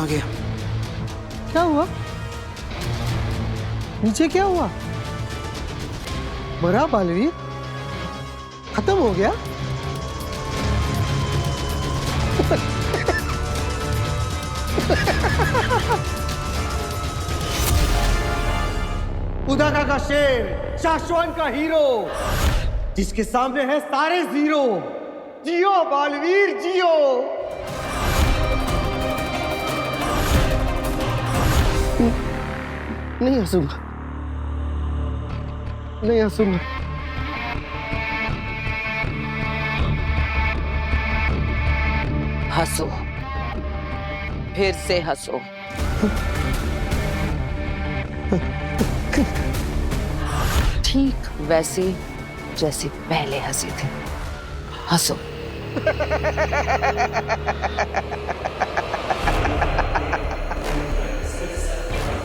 आ गया। क्या हुआ? नीचे क्या हुआ? मरा बालवीर? खत्म हो गया? उदाका का शेर, शाश्वन का हीरो, जिसके सामने है सारे जीरो। जियो बालवीर जियो। नहीं हंसूंगा, नहीं हंसूंगा। हंसो, फिर से हंसो। ठीक वैसे जैसे पहले हंसे थे। हंसो।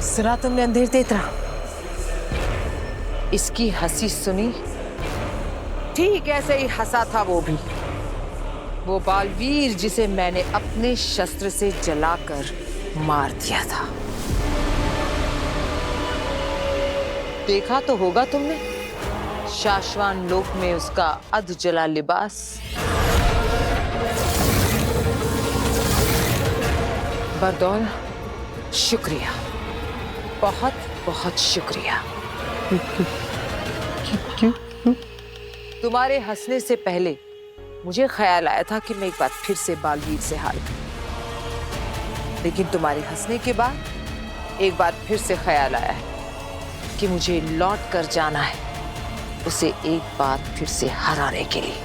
सुना तुमने अंधेर तेतरा? इसकी हंसी सुनी? ठीक ऐसे ही हंसा था वो भी। वो बालवीर जिसे मैंने अपने शस्त्र से जलाकर मार दिया था। देखा तो होगा तुमने शाश्वान लोक में उसका अध जला लिबास। बरदौल, शुक्रिया, बहुत बहुत शुक्रिया। क्यों? तुम्हारे हंसने से पहले मुझे ख्याल आया था कि मैं एक बार फिर से बालवीर से हार गई, लेकिन तुम्हारे हंसने के बाद एक बार फिर से ख्याल आया है कि मुझे लौट कर जाना है उसे एक बार फिर से हराने के लिए।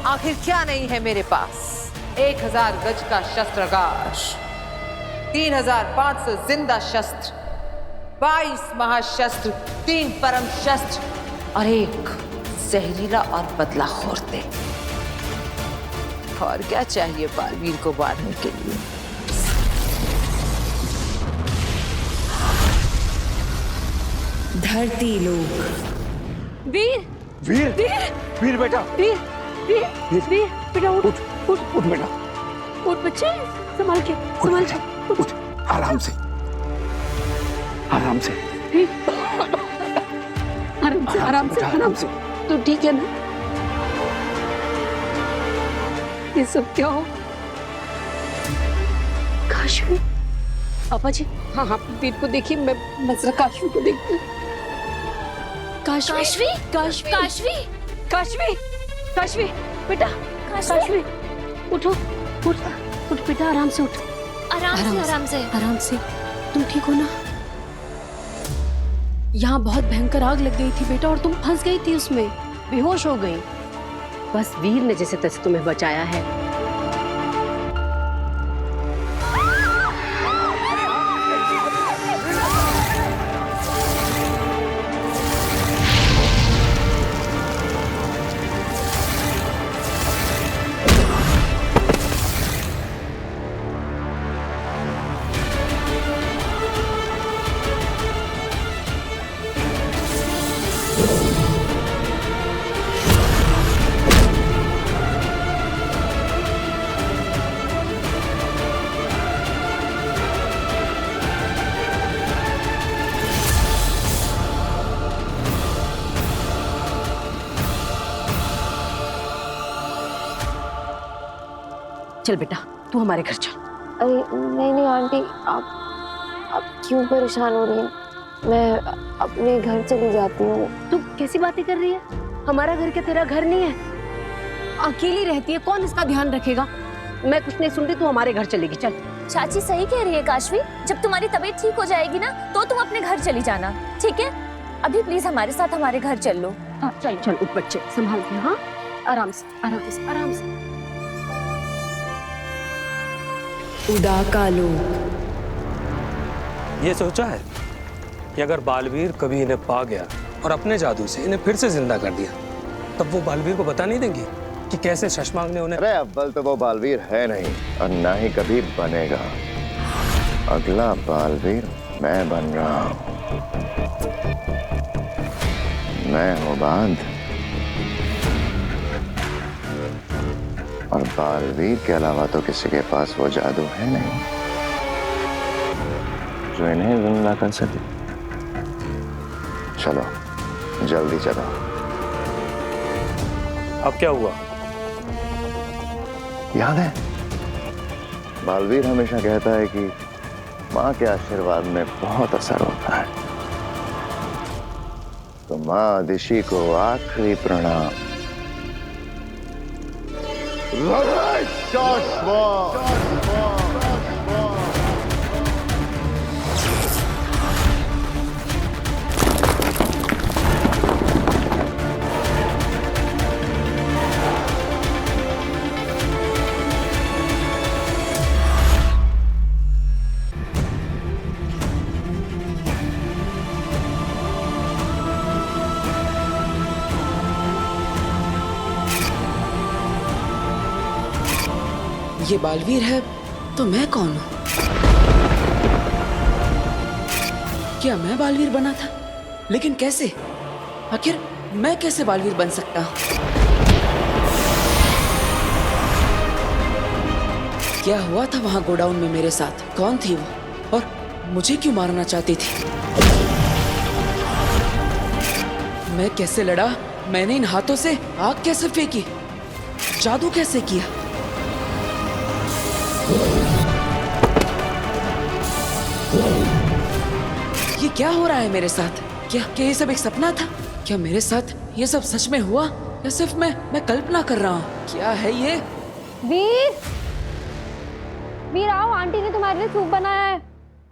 आखिर क्या नहीं है मेरे पास? 1000 गज का शस्त्रागार, 3500 जिंदा शस्त्र, 22 महाशस्त्र, 3 परम शस्त्र और एक जहरीला और बदलाखोर तेग। और क्या चाहिए बालवीर को मारने के लिए? धरती लोक। वीर वीर वीर वीर बेटा, वीर वीर वीर बेटा उठ उठ उठ बेटा, उठ बच्चे, संभाल के उठ, आराम से, आराम से, आराम से तू ठीक है ना? ये सब क्या हो? काशवी, पापा जी, हाँ हाँ वीर को देखिए, मैं जरा काशवी को देखती हूँ। काशवी काशवी काशवी काशवी काशवी बेटा, काशवी उठो, उठ उठ बेटा, आराम से उठ। आराम से। तुम ठीक हो ना? यहाँ बहुत भयंकर आग लग गई थी बेटा, और तुम फंस गई थी उसमें, बेहोश हो गई। बस वीर ने जैसे तैसे तुम्हें बचाया है। चल बेटा, तू हमारे घर चल। अरे नहीं आंटी, आप क्यों परेशान हो रही हैं? मैं अपने घर चली जाती हूँ। तू कैसी बातें कर रही है? हमारा घर क्या तेरा घर नहीं है? अकेली रहती है, कौन इसका ध्यान रखेगा? मैं कुछ नहीं सुन रही, तू हमारे घर चलेगी। चल। चाची सही कह रही है काशवी, जब तुम्हारी तबीयत ठीक हो जाएगी ना तो तुम अपने घर चली जाना, ठीक है? अभी प्लीज हमारे साथ हमारे घर चल लो। हाँ चल चल, उठ बच्चे, संभाल के। हाँ आराम से आराम से। उदाका लोक। ये सोचा है कि अगर बालवीर कभी इन्हें पा गया और अपने जादू से इन्हें फिर से जिंदा कर दिया, तब वो बालवीर को बता नहीं देंगे कि कैसे शशमांग ने उन्हें। अरे अव्वल तो वो बालवीर है नहीं, और ना ही कभी बनेगा। अगला बालवीर मैं बन रहा हूं। मैं हूं बांध, और बालवीर के अलावा तो किसी के पास वो जादू है नहीं जो इन्हें जिंदा कर सके। चलो जल्दी चलो। अब क्या हुआ? याद है बालवीर हमेशा कहता है कि माँ के आशीर्वाद में बहुत असर होता है। तो माँ दिशी को आखिरी प्रणाम। ये बालवीर है तो मैं कौन हूँ? क्या मैं बालवीर बना था? लेकिन कैसे? आखिर मैं कैसे बालवीर बन सकता हूँ? क्या हुआ था वहां गोडाउन में मेरे साथ? कौन थी वो और मुझे क्यों मारना चाहती थी? मैं कैसे लड़ा? मैंने इन हाथों से आग कैसे फेंकी? जादू कैसे किया? ये क्या हो रहा है मेरे साथ? क्या ये सब एक सपना था? क्या मेरे साथ ये सब सच में हुआ या सिर्फ मैं कल्पना कर रहा हूँ? क्या है ये? वीर, वीर आओ, आंटी ने तुम्हारे लिए सूप बनाया है।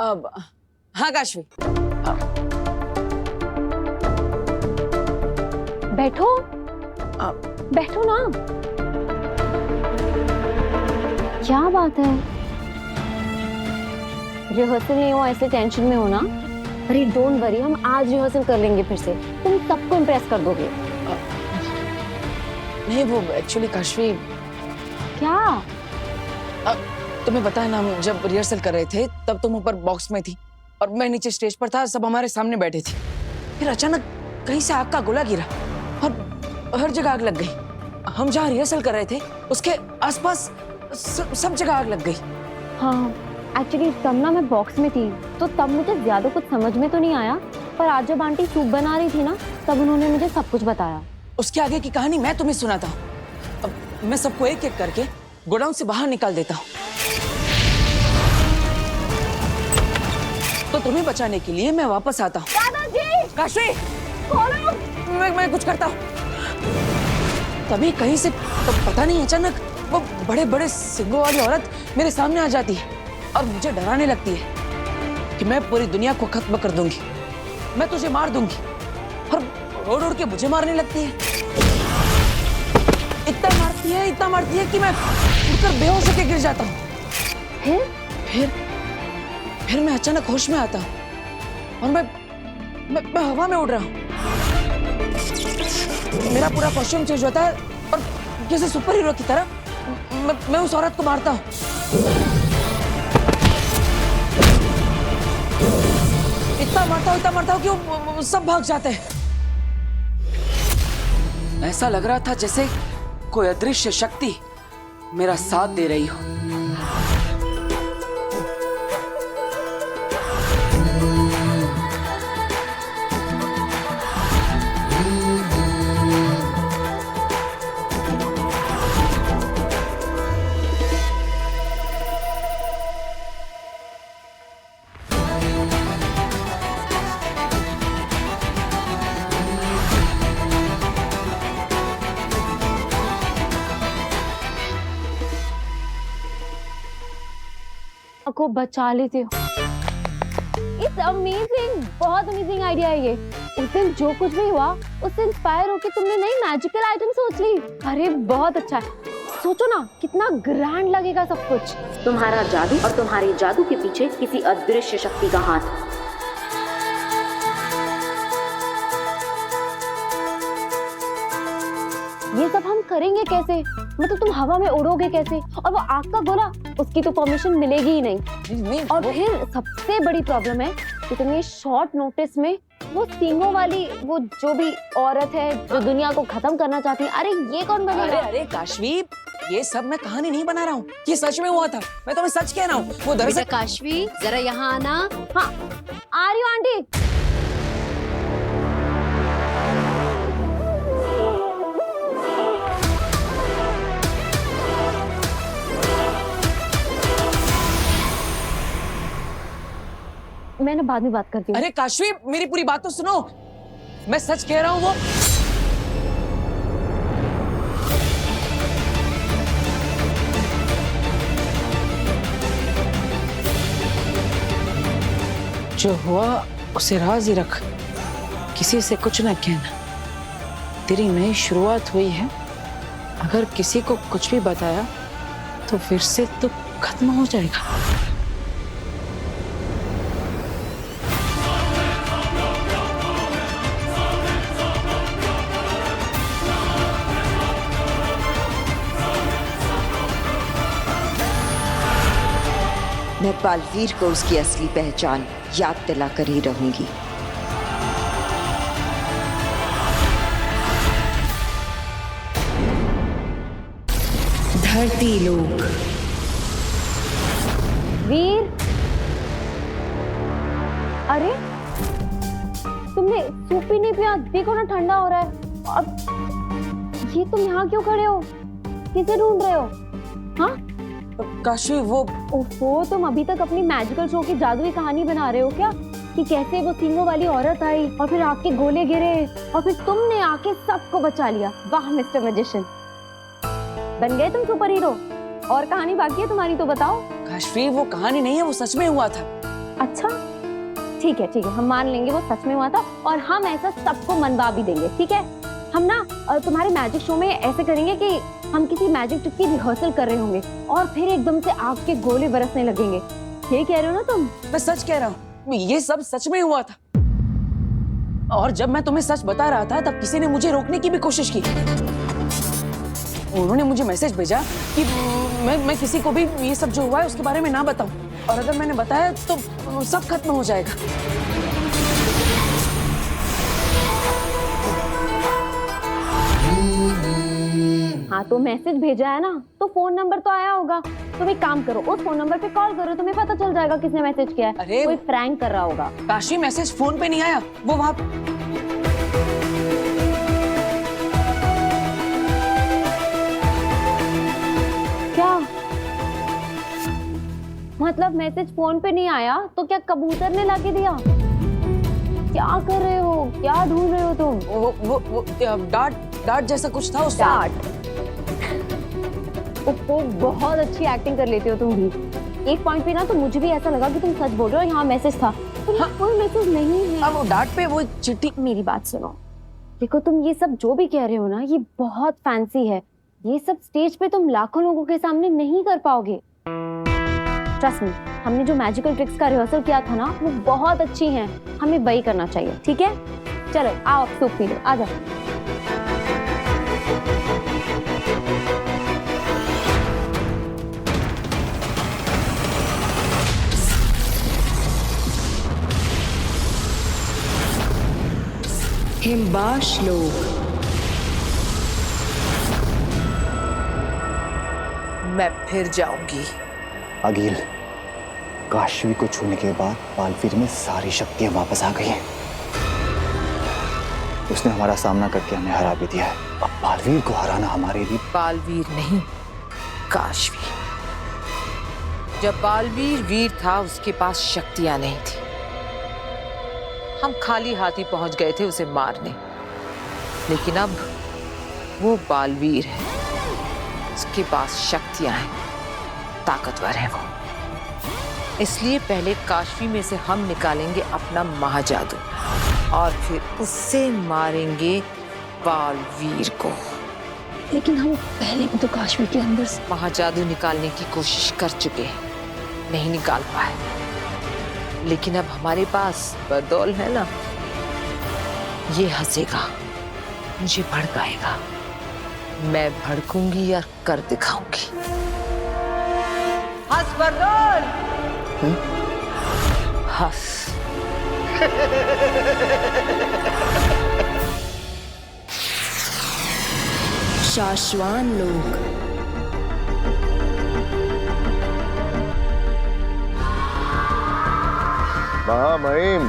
अब हाँ काशवी, बैठो बैठो ना। क्या बात है? रिहर्सल नहीं हो ऐसे टेंशन में हो ना? अरे डोंट वरी, हम आज रिहर्सल कर लेंगे फिर से। तुम सबको इम्प्रेस कर दोगे। नहीं वो एक्चुअली काशवी, क्या? तुम्हें पता है ना, हम जब रिहर्सल कर रहे थे तब तुम ऊपर बॉक्स में थी और मैं नीचे स्टेज पर था, सब हमारे सामने बैठे थे। फिर अचानक कहीं से आग का गोला गिरा और हर जगह आग लग गई। हम जहाँ रिहर्सल कर रहे थे उसके आसपास सब जगह आग लग गई। हाँ एक्चुअली तब ना मैं बॉक्स में थी तो तब मुझे ज्यादा कुछ समझ में तो नहीं आया, पर आज जब आंटी सूप बना रही थी ना तब उन्होंने मुझे सब कुछ बताया। उसके आगे की कहानी मैं तुम्हें सुनाता हूँ। अब मैं सबको एक एक करके गोडाउन से बाहर निकाल देता हूँ। तो तुम्हें बचाने के लिए मैं वापस आता हूँ। दादाजी! काशवी! मैं कुछ करता हूँ। तभी कहीं से तो पता नहीं अचानक वो बड़े बड़े सिंगों वाली औरत मेरे सामने आ जाती है और मुझे डराने लगती है कि मैं पूरी दुनिया को खत्म कर दूंगी, मैं तुझे मार दूंगी, और रोड उड़ के मुझे मारने लगती है। इतना मारती है कि मैं उड़कर बेहोश होकर गिर जाता हूँ। फिर मैं अचानक होश में आता हूँ और मैं हवा में उड़ रहा हूँ। मेरा पूरा कॉस्ट्यूम चेंज होता है और जैसे सुपर हीरो की तरह मैं उस औरत को मारता हूँ। इतना मारता हूँ कि वो सब भाग जाते हैं। ऐसा लग रहा था जैसे कोई अदृश्य शक्ति मेरा साथ दे रही हो। को बचा लेते हो। इट्स अमेजिंग, बहुत अमेजिंग आइडिया है ये। उस दिन जो कुछ भी हुआ उससे इंस्पायर होकर तुमने नई मैजिकल आइटम सोच ली। अरे बहुत अच्छा है। सोचो ना कितना ग्रैंड लगेगा सब कुछ। तुम्हारा जादू और तुम्हारे जादू के पीछे किसी अदृश्य शक्ति का हाथ। ये सब हम करेंगे कैसे? मतलब तुम हवा में उड़ोगे कैसे? और वो आग का गोला, उसकी तो परमिशन मिलेगी ही नहीं। और फिर सबसे बड़ी प्रॉब्लम है कि तुम ये शॉर्ट नोटिस में वो सींगों वाली वो जो भी औरत है जो दुनिया को खत्म करना चाहती है, अरे ये कौन बनेगा? अरे काशवी, ये सब मैं कहानी नहीं बना रहा हूँ, ये सच में हुआ था। मैं तुम्हें सच कह रहा हूँ। वो दरअसल बेटा काशवी जरा यहाँ आना। हाँ आ रही हूँ आंटी। मैंने बाद में बात करती हूँ। अरे काशवी, मेरी पूरी बात तो सुनो। मैं सच कह रहा हूँ। वो जो हुआ उसे राज ही रख, किसी से कुछ ना कहना। तेरी नई शुरुआत हुई है, अगर किसी को कुछ भी बताया तो फिर से तो खत्म हो जाएगा। मैं बालवीर को उसकी असली पहचान याद दिलाकर ही रहूंगी। धरती लोक। वीर, अरे तुमने सूप ही नहीं पिया? देखो ना ठंडा हो रहा है। अब ये तुम यहाँ क्यों खड़े हो? किसे ढूंढ रहे हो? हाँ काशवी, वो ओहो, तुम अभी तक अपनी मैजिकल शो की जादुई कहानी बना रहे हो क्या? कि कैसे वो सींगों वाली औरत आई और फिर आग के गोले गिरे और फिर तुमने आके सबको बचा लिया। वाह मिस्टर मैजिशियन, बन गए तुम सुपर हीरो। और कहानी बाकी है तुम्हारी तो बताओ। काशवी, वो कहानी नहीं है, वो सच में हुआ था। अच्छा ठीक है, हम मान लेंगे वो सच में हुआ था और हम ऐसा सबको मनवा भी देंगे। ठीक है, हम ना तुम्हारे मैजिक शो में ऐसे करेंगे कि हम किसी मैजिक ट्रिक की रिहर्सल कर रहे होंगे और फिर एकदम से आग के गोले बरसने लगेंगे। ये कह रहे हो ना तुम? मैं सच कह रहा हूँ, ये सब सच में हुआ था। और जब मैं तुम्हें सच बता रहा था तब किसी ने मुझे रोकने की भी कोशिश की। उन्होंने मुझे मैसेज भेजा कि मैं किसी को भी ये सब जो हुआ है उसके बारे में ना बताऊं, और अगर मैंने बताया तो सब खत्म हो जाएगा। हाँ तो मैसेज भेजा है ना, तो फोन नंबर तो आया होगा। तुम एक काम करो, उस फोन नंबर पे कॉल करो, तुम्हें पता चल जाएगा किसने मैसेज किया है। अरे कोई प्रैंक कर रहा होगा। काशी, मैसेज फोन पे नहीं आया, वो वहाँ क्या मतलब? मैसेज फोन पे नहीं आया तो क्या कबूतर ने लाके दिया? क्या कर रहे हो? क्या ढूंढ रहे हो तुम? वो डार्ट जैसा कुछ था उस डार्ट। वो बहुत अच्छी एक्टिंग कर लेते हो तुम भी। एक पॉइंट पे ना तो मुझे भी ऐसा लगा कि तुम सच बोल रहे हो। यहाँ मैसेज था। हाँ, कोई मैसेज नहीं है। वो डार्ट पे वो चिट्ठी। मेरी बात सुनो, देखो तुम ये सब जो भी कह रहे हो ना, ये बहुत फैंसी है। ये सब स्टेज पे तुम लाखों लोगों के सामने नहीं कर पाओगे। ट्रस्ट मी, हमने जो मैजिकल ट्रिक्स का रिहर्सल किया था ना, वो बहुत अच्छी हैं। हमें वही करना चाहिए। ठीक है, चलो आओ सूप पी लो, आ जाओ। हिमबाश लोक। मैं फिर जाऊंगी। अगिल, काशवी को छूने के बाद बालवीर में सारी शक्तियां वापस आ गई हैं। उसने हमारा सामना करके हमें हरा भी दिया है। अब बालवीर को हराना हमारे लिए। बालवीर नहीं, काशवी। जब बालवीर वीर था उसके पास शक्तियां नहीं थी। हम खाली हाथ ही पहुंच गए थे उसे मारने। लेकिन अब वो बालवीर है, उसके पास शक्तियां हैं, ताकतवर है वो। इसलिए पहले काशवी में से हम निकालेंगे अपना महाजादू और फिर उससे मारेंगे बालवीर को। लेकिन हम पहले भी तो काशवी के अंदर से महाजादू निकालने की कोशिश कर चुके हैं, नहीं निकाल पाए। लेकिन अब हमारे पास बदौल है ना। ये हंसेगा, मुझे भड़काएगा, मैं भड़कूंगी और कर दिखाऊंगी। हंस बदौल, हंस। शाश्वान लोक। महामहिम,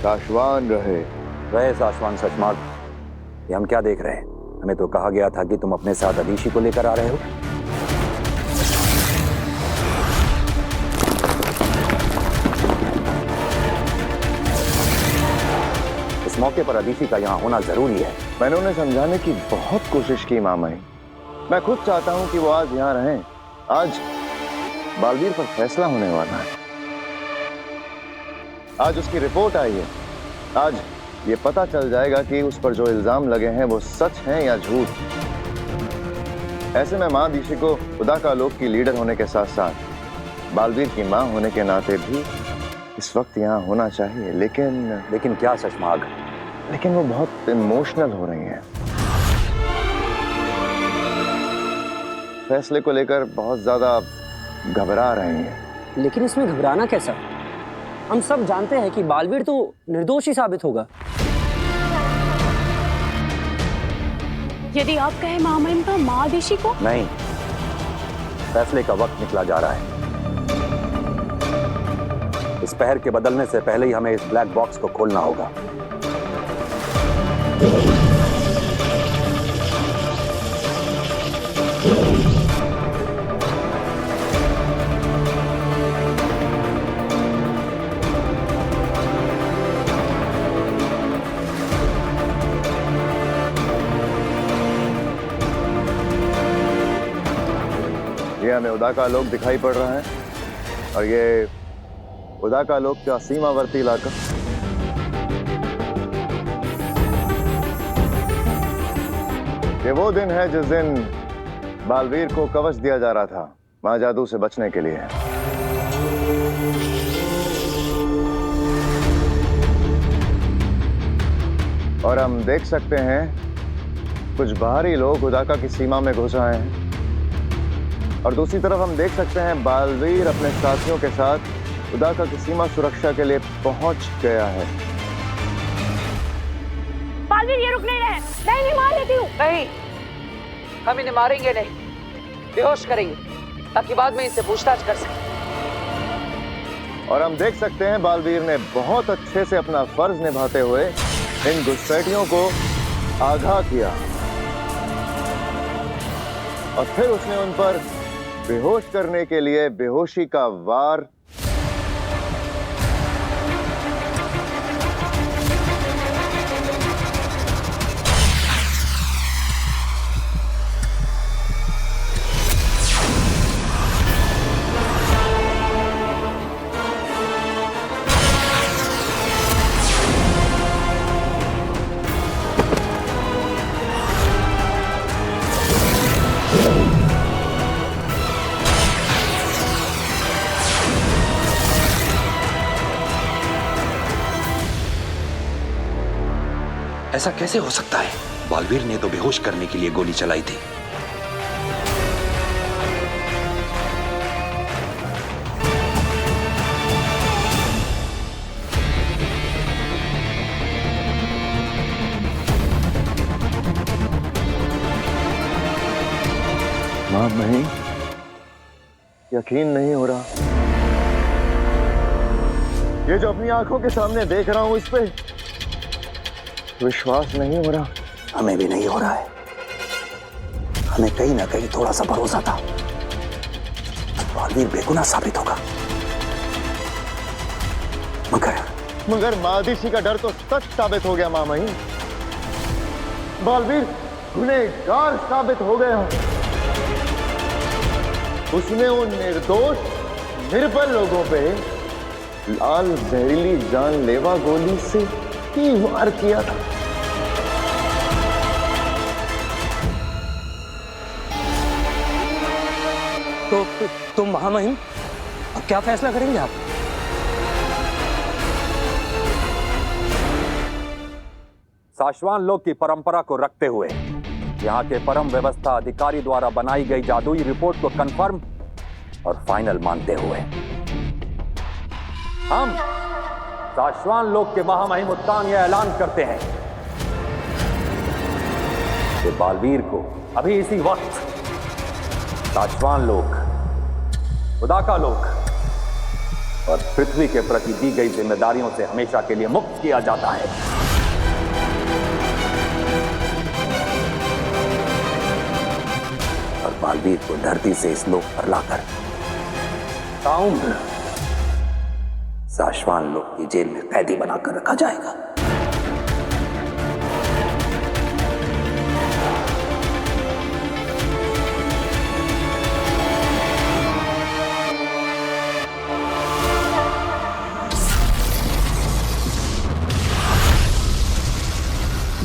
साशवान रहे साशवान सचमार्ग। ये हम क्या देख रहे हैं? हमें तो कहा गया था कि तुम अपने साथ अदीशी को लेकर आ रहे हो। इस मौके पर अदीशी का यहाँ होना जरूरी है। मैंने उन्हें समझाने की बहुत कोशिश की मामाई। मैं खुद चाहता हूं कि वो आज यहाँ रहें। आज बालवीर पर फैसला होने वाला है। आज उसकी रिपोर्ट आई है। आज ये पता चल जाएगा कि उस पर जो इल्जाम लगे हैं वो सच हैं या झूठ। ऐसे में माँ दीशी को खुदा का लोक की लीडर होने के साथ साथ बालवीर की माँ होने के नाते भी इस वक्त यहाँ होना चाहिए। लेकिन क्या सचमार्ग? लेकिन वो बहुत इमोशनल हो रही हैं। फैसले को लेकर बहुत ज्यादा घबरा रही हैं। लेकिन इसमें घबराना कैसा? हम सब जानते हैं कि बालवीर तो निर्दोष ही साबित होगा। यदि आप कहें महामहिम तो महादिशी को? नहीं, फैसले का वक्त निकला जा रहा है। इस पहर के बदलने से पहले ही हमें इस ब्लैक बॉक्स को खोलना होगा। ये हमें उदा का लोक दिखाई पड़ रहा है और ये उदा का लोक का सीमावर्ती इलाका। ये वो दिन है जिस दिन बालवीर को कवच दिया जा रहा था मां जादू से बचने के लिए। और हम देख सकते हैं कुछ बाहरी लोग उदाका की सीमा में घुस आए हैं और दूसरी तरफ हम देख सकते हैं बालवीर अपने साथियों के साथ उदाका की सीमा सुरक्षा के लिए पहुंच गया है। बालवीर ये रुक नहीं रहे। नहीं मार लेती हूँ। नहीं, हम इन्हें मारेंगे नहीं, बेहोश करेंगे ताकि बाद में इनसे पूछताछ कर सकें। और हम देख सकते हैं बालवीर ने बहुत अच्छे से अपना फर्ज निभाते हुए इन घुसपैठियों को आगाह किया और फिर उसने उन पर बेहोश करने के लिए बेहोशी का वार ऐसा कैसे हो सकता है? बालवीर ने तो बेहोश करने के लिए गोली चलाई थी। मां नहीं, यकीन नहीं हो रहा। ये जो अपनी आंखों के सामने देख रहा हूं इस पे विश्वास नहीं हो रहा। हमें भी नहीं हो रहा है। हमें कहीं ना कहीं थोड़ा सा भरोसा था बालवीर बेगुनाह साबित होगा, मगर मादिशी का डर तो सच साबित हो गया। मामही, बालवीर गुनहगार साबित हो गया। उसने उन निर्दोष निर्बल लोगों पे लाल जहरीली जानलेवा गोली से ही वार किया था। तो महामहिम, अब क्या फैसला करेंगे आप? साशवान लोक की परंपरा को रखते हुए यहाँ के परम व्यवस्था अधिकारी द्वारा बनाई गई जादुई रिपोर्ट को कंफर्म और फाइनल मानते हुए हम साशवान लोक के महामहिम उत्तांग यह ऐलान करते हैं कि बालवीर को अभी इसी वक्त साशवान लोक उदाका लोक और पृथ्वी के प्रति दी गई जिम्मेदारियों से हमेशा के लिए मुक्त किया जाता है। और बालवीर को धरती से इस लोक पर लाकर ताउम्र साशवान लोक की जेल में कैदी बनाकर रखा जाएगा।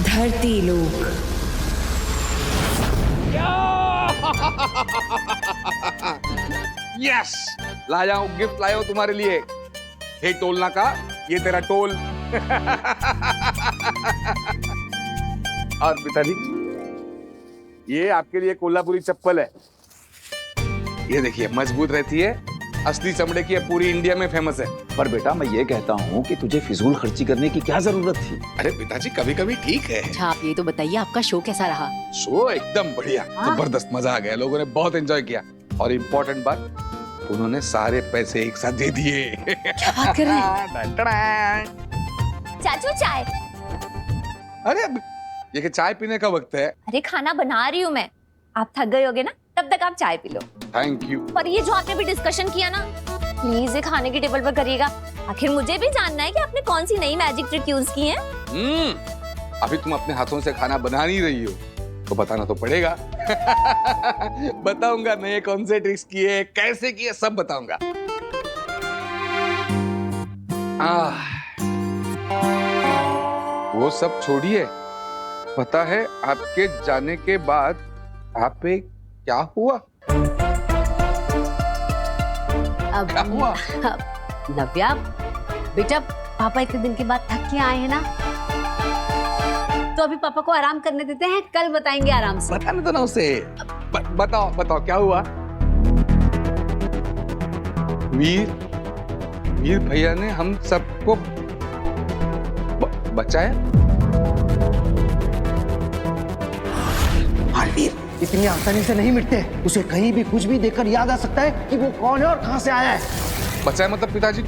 धरती लोक। यस, लाया हूं गिफ्ट, लाया हूं तुम्हारे लिए। हे टोलना का, ये तेरा टोल। और पिताजी, ये आपके लिए कोल्हापुरी चप्पल है। ये देखिए, मजबूत रहती है, असली चमड़े की है, पूरी इंडिया में फेमस है। पर बेटा मैं ये कहता हूँ कि तुझे फिजूल खर्ची करने की क्या जरूरत थी? अरे पिताजी, कभी कभी ठीक है। अच्छा, आप ये तो बताइए आपका शो कैसा रहा? शो एकदम बढ़िया, जबरदस्त, मजा आ गया, लोगों ने बहुत एंजॉय किया। और इम्पोर्टेंट बात, उन्होंने सारे पैसे एक साथ दे दिए। क्या बात कर रहे हैं? चाचू चाय। अरे ये कि चाय पीने का वक्त है। अरे खाना बना रही हूँ मैं, आप थक गए होगे ना, तब तक आप चाय पी लो। Thank you. पर ये जो आपने भी डिस्कशन किया ना, प्लीज ये खाने की टेबल पर करिएगा। आखिर मुझे भी जानना है कि आपने कौन सी नई मैजिक ट्रिक यूज की है। अभी तुम अपने हाथों से खाना बना नहीं रही हो तो बताना तो पड़ेगा। बताऊंगा नए कौन से ट्रिक्स किए, कैसे किए, सब बताऊंगा। वो सब छोड़िए, पता है आपके जाने के बाद आप पे क्या हुआ? अब क्या हुआ? नव्या बेटा, पापा इतने दिन के बाद थक के आए हैं ना, तो अभी पापा को आराम करने देते हैं, कल बताएंगे आराम से। बताने दो ना उसे। बताओ बताओ क्या हुआ? वीर भैया ने हम सबको बचाया। बालवीर इतनी आसानी से नहीं मिटते। उसे कहीं भी कुछ भी देखकर याद आ सकता है कि वो कौन है और कहां से आया है। बचाया मतलब पिताजी,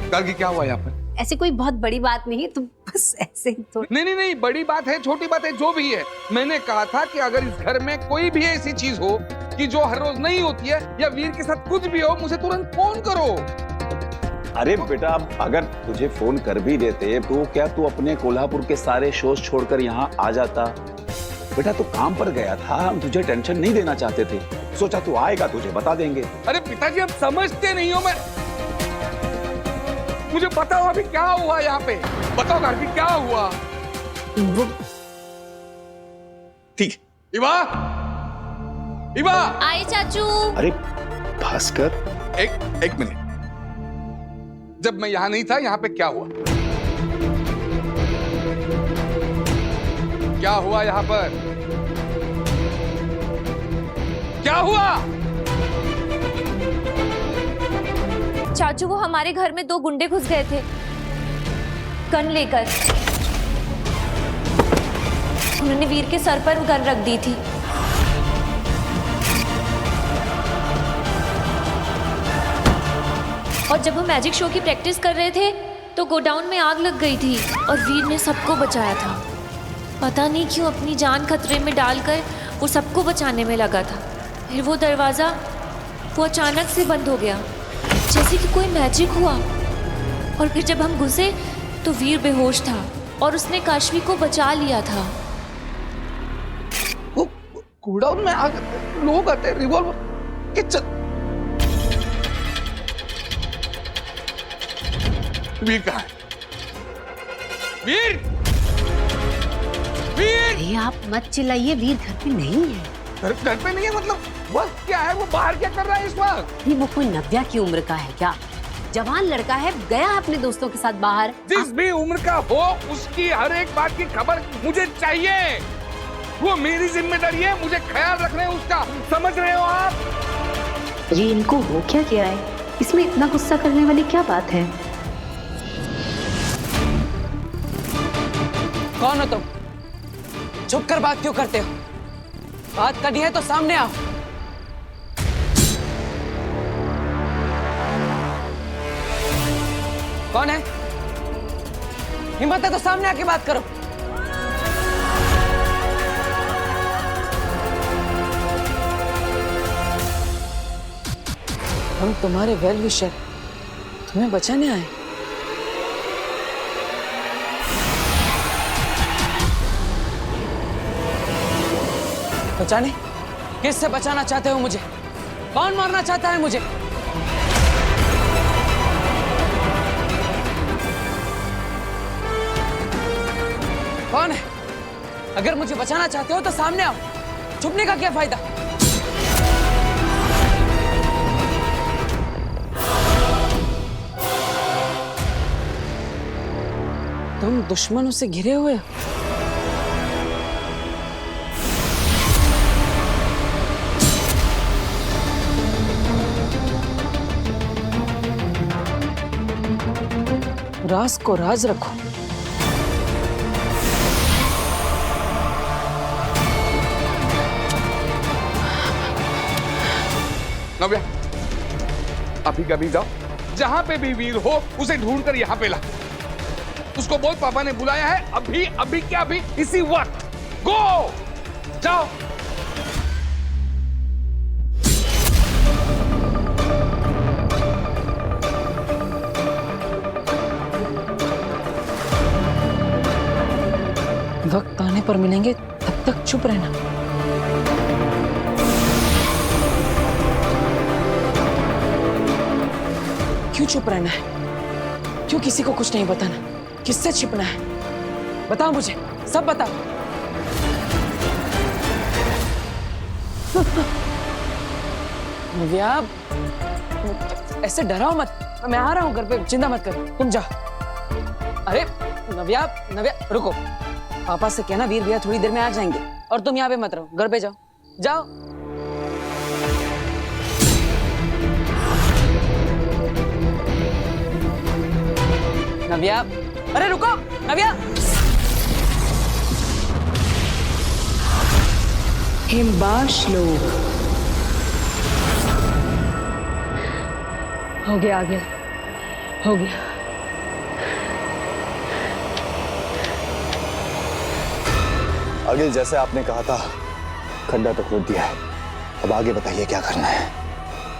कल की क्या हुआ यहाँ पर? ऐसी कोई बहुत बड़ी बात नहीं है, तुम बस ऐसे ही तो। नहीं, बड़ी बात है, छोटी बात है, जो भी है। मैंने कहा था कि अगर इस घर में कोई भी ऐसी चीज हो कि जो हर रोज नहीं होती है, या वीर के साथ कुछ भी हो, मुझे तुरंत फोन करो। अरे बेटा, अगर तुझे फोन कर भी देते तो क्या तू अपने कोल्हापुर के सारे शोज छोड़कर यहाँ आ जाता? बेटा तू काम पर गया था, हम तुझे टेंशन नहीं देना चाहते थे, सोचा तू आएगा तुझे बता देंगे। अरे पिताजी, आप समझते नहीं हो। मैं मुझे बताओ अभी क्या हुआ यहाँ पे, बताओ अभी क्या हुआ। ठीक, इवा आए चाचू। अरे भास्कर, एक मिनट, जब मैं यहाँ नहीं था, यहाँ पे क्या हुआ? क्या हुआ यहाँ पर? क्या हुआ? चाचू, वो हमारे घर में 2 गुंडे घुस गए थे गन लेकर। उन्होंने वीर के सर पर गन रख दी थी। और जब वो मैजिक शो की प्रैक्टिस कर रहे थे तो गोडाउन में आग लग गई थी और वीर ने सबको बचाया था। पता नहीं क्यों अपनी जान खतरे में डालकर वो सबको बचाने में लगा था। फिर वो दरवाज़ा वो अचानक से बंद हो गया, जैसे कि कोई मैजिक हुआ। और फिर जब हम घुसे तो वीर बेहोश था और उसने काशवी को बचा लिया था। वो गोडाउन में आग, लोग आते, रिवॉल्वर किचन। वीर कहाँ है? वीर! अरे आप मत चिल्लाइए, वीर घर पे नहीं है। घर पे नहीं है मतलब वक्त क्या है? वो बाहर क्या कर रहा है इस वक्त? वो कोई नव्या की उम्र का है क्या? जवान लड़का है, गया अपने दोस्तों के साथ बाहर। जिस भी उम्र का हो, उसकी हर एक बात की खबर मुझे चाहिए। वो मेरी जिम्मेदारी है, मुझे ख्याल रखना है उसका, समझ रहे हो आप? ये इनको हो क्या गया है? इसमें इतना गुस्सा करने वाली क्या बात है? कौन हो तुम? छुप कर बात क्यों करते हो? बात करनी है तो सामने आओ। कौन है? हिम्मत है तो सामने आके बात करो। हम तुम्हारे वेल विशर तुम्हें बचाने आए। बचाने? किससे बचाना चाहते हो मुझे? कौन मारना चाहता है मुझे? कौन है? अगर मुझे बचाना चाहते हो तो सामने आओ। छुपने का क्या फायदा? तुम दुश्मनों से घिरे हुए हो। राज को राज रखो। नव्या, अभी कभी जाओ, जहां पे भी वीर हो उसे ढूंढकर यहां पे ला। उसको बोल पापा ने बुलाया है, अभी अभी क्या अभी इसी वक्त। गो, जाओ। वक्त आने पर मिलेंगे, तब तक चुप रहना। क्यों चुप रहना है? क्यों किसी को कुछ नहीं बताना? किससे छिपना है? बताओ मुझे, सब बताओ। नव्या, ऐसे डराओ मत। मैं आ रहा हूं घर पे, चिंता मत कर, तुम जाओ। अरे नव्या, नव्या रुको। पापा से कहना वीर भैया थोड़ी देर में आ जाएंगे और तुम यहाँ पे मत रहो, घर पे जाओ। जाओ। नव्या, अरे रुको नव्या। हिमबा श्लोक। हो गया, आ गया, हो गया। अगिल, जैसे आपने कहा था, खड्डा तो खोद दिया है। अब आगे बताइए क्या करना है?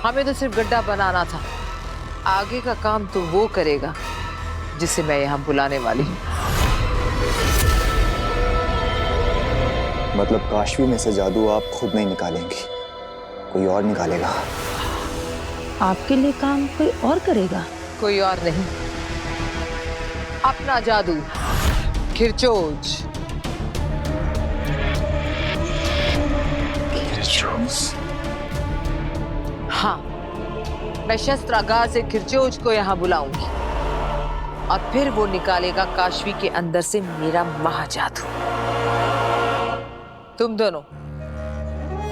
हमें तो सिर्फ गड्ढा बनाना था। आगे का काम तो वो करेगा जिसे मैं यहाँ बुलाने वाली हूँ। मतलब काशवी में से जादू आप खुद नहीं निकालेंगी, कोई और निकालेगा? आपके लिए काम कोई और करेगा? कोई और नहीं, अपना जादू खिरचोज। हाँ, मैं शस्त्रागार से खिरचोज को यहाँ बुलाऊंगी और फिर वो निकालेगा काशवी के अंदर से मेरा महाजादू। तुम दोनों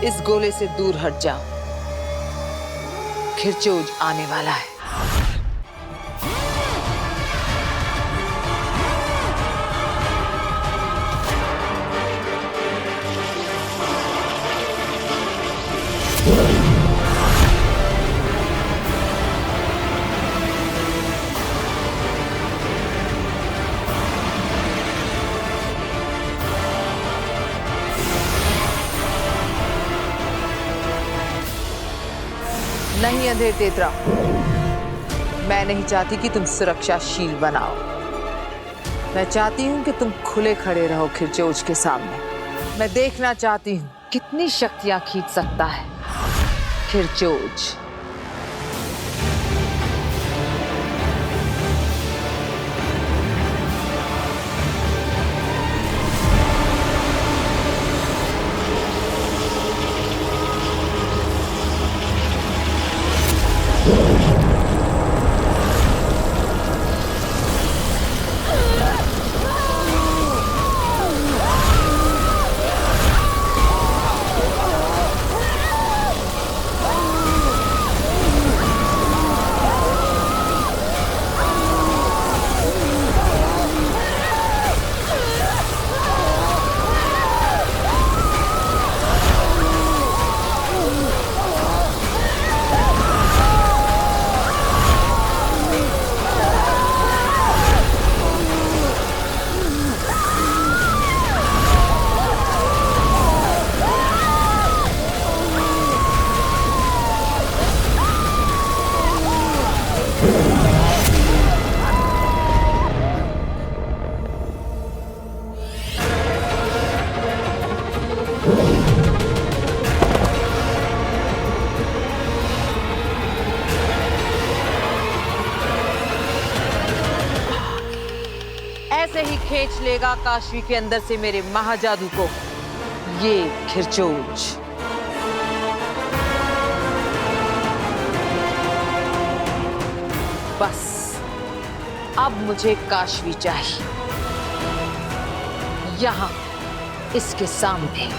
इस गोले से दूर हट जाओ, खिरचोज आने वाला है। नहीं अंधेर तेतरा, मैं नहीं चाहती कि तुम सुरक्षाशील बनाओ। मैं चाहती हूं कि तुम खुले खड़े रहो खिरचोज के सामने। मैं देखना चाहती हूं कितनी शक्तियां खींच सकता है खिरचोज। खींच लेगा काशवी के अंदर से मेरे महाजादू को, ये खिरचोज। बस अब मुझे काशवी चाहिए, यहां इसके सामने।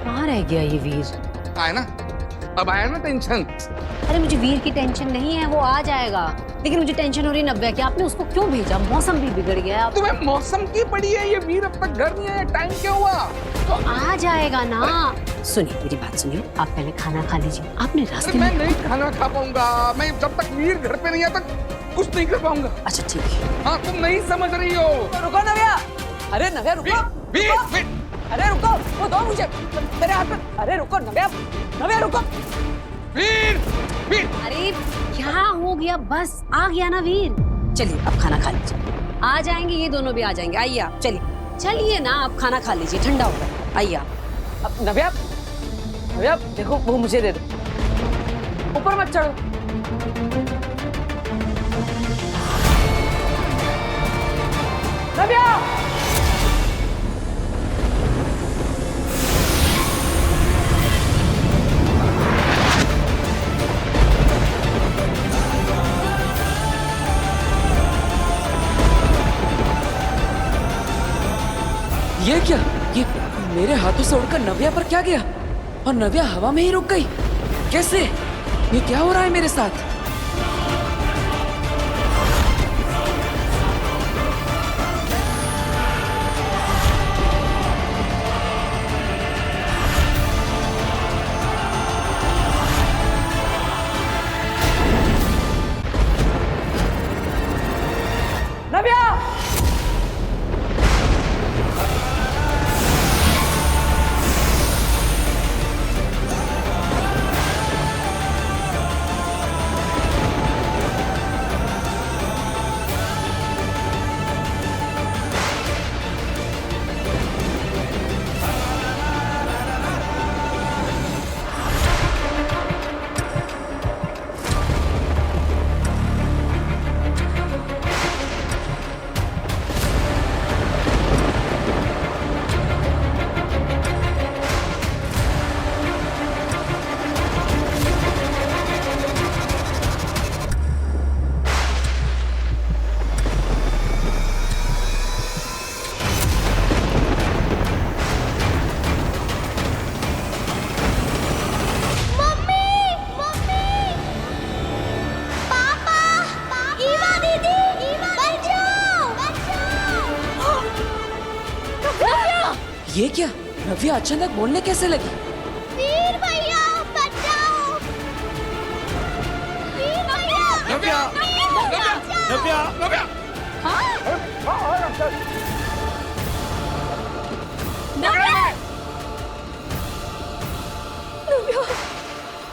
कहाँ रह गया ये वीर? आया ना, अब आया ना टेंशन। अरे मुझे वीर की टेंशन नहीं है, वो आ जाएगा, लेकिन मुझे टेंशन हो रही नव्या कि आपने उसको क्यों भेजा? मौसम भी बिगड़ गया। तुम्हें मौसम की पड़ी है? ये वीर अब तक घर नहीं आया, टाइम क्या हुआ? तो आ जाएगा ना। सुनिए मेरी बात सुनिए, आप पहले खाना खा लीजिए। आपने रास्ते मैं में नहीं खाना खा पाऊंगा, मैं जब तक वीर घर पे नहीं आता कुछ नहीं कर पाऊंगा। अच्छा ठीक है। हाँ तुम नहीं समझ रही हो। रुको नव्या, अरे नव्या रुको। वीर, वीर। अरे रुको, वो दो मुझे मेरे हाथ में। अरे रुको नव्या, नव्या रुको। वीर, वीर। अरे क्या हो गया? बस आ गया ना वीर। चलिए अब खाना खा लीजिए, आ जाएंगे ये दोनों भी आ जाएंगे। आइए आप, चलिए चलिए ना, आप खाना खा लीजिए, ठंडा होगा। आइए आप। अब नव्या, नव्या देखो वो मुझे दे दो, ऊपर मत चढ़ो। नव्या, ये क्या? ये मेरे हाथों से उड़कर नव्या पर क्या गया? और नव्या हवा में ही रुक गई? कैसे? ये क्या हो रहा है मेरे साथ? नव्या! ये क्या? नव्या अचानक बोलने कैसे लगी? वीर भैया बचाओ! वीर भैया! नव्या! नव्या! नव्या! नव्या! नव्या!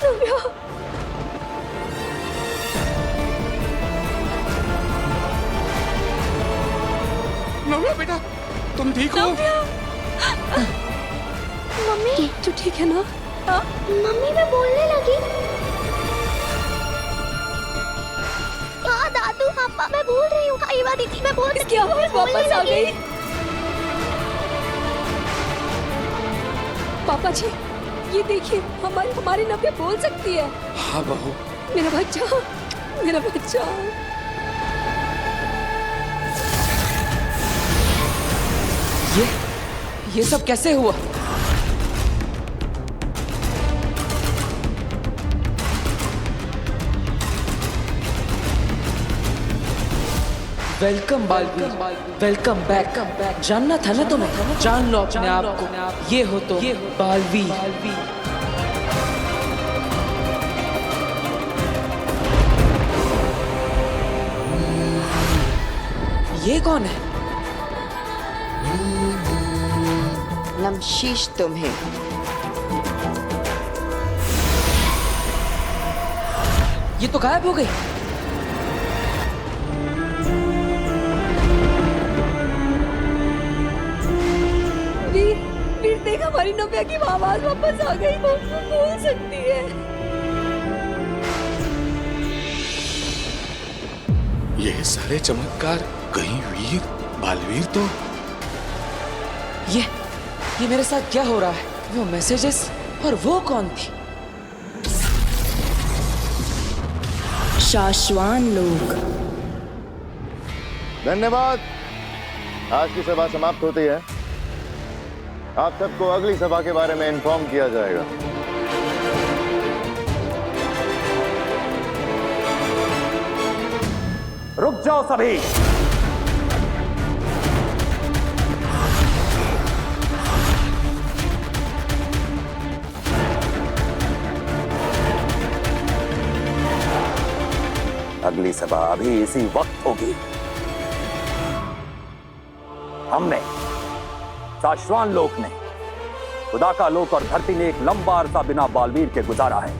नव्या! नव्या बेटा, तुम ठीक हो? मम्मी तू ठीक है ना? मम्मी मैं बोलने लगी। हाँ दादू, पापा मैं बोल रही हूँ। ईवा दीदी मैं बोल इसकी आवाज वापस आ गई। पापा जी ये देखिए, हमारी नव्या बोल सकती है। हाँ बहू। मेरा बच्चा, मेरा बच्चा। ये सब कैसे हुआ? Welcome Baalveer, welcome back. जानना था ना तुम्हें, जान लो अपने आप को। ये हो तो बालवीर। ये कौन है? नमशीश तुम्हें। ये तो गायब हो गई। वीर देख, हमारी नव्या की आवाज वापस आ गई, वो बोल सकती है। ये सारे चमत्कार, कहीं वीर बालवीर तो ये मेरे साथ क्या हो रहा है? वो मैसेजेस और वो कौन थी? शाश्वान लोक। धन्यवाद। आज की सभा समाप्त होती है। आप सबको अगली सभा के बारे में इन्फॉर्म किया जाएगा। रुक जाओ सभी। अगली सभा अभी इसी वक्त होगी। हमने, शाश्वान लोक ने, खुदा का लोक और धरती ने एक लंबा अरसा बिना बालवीर के गुजारा है।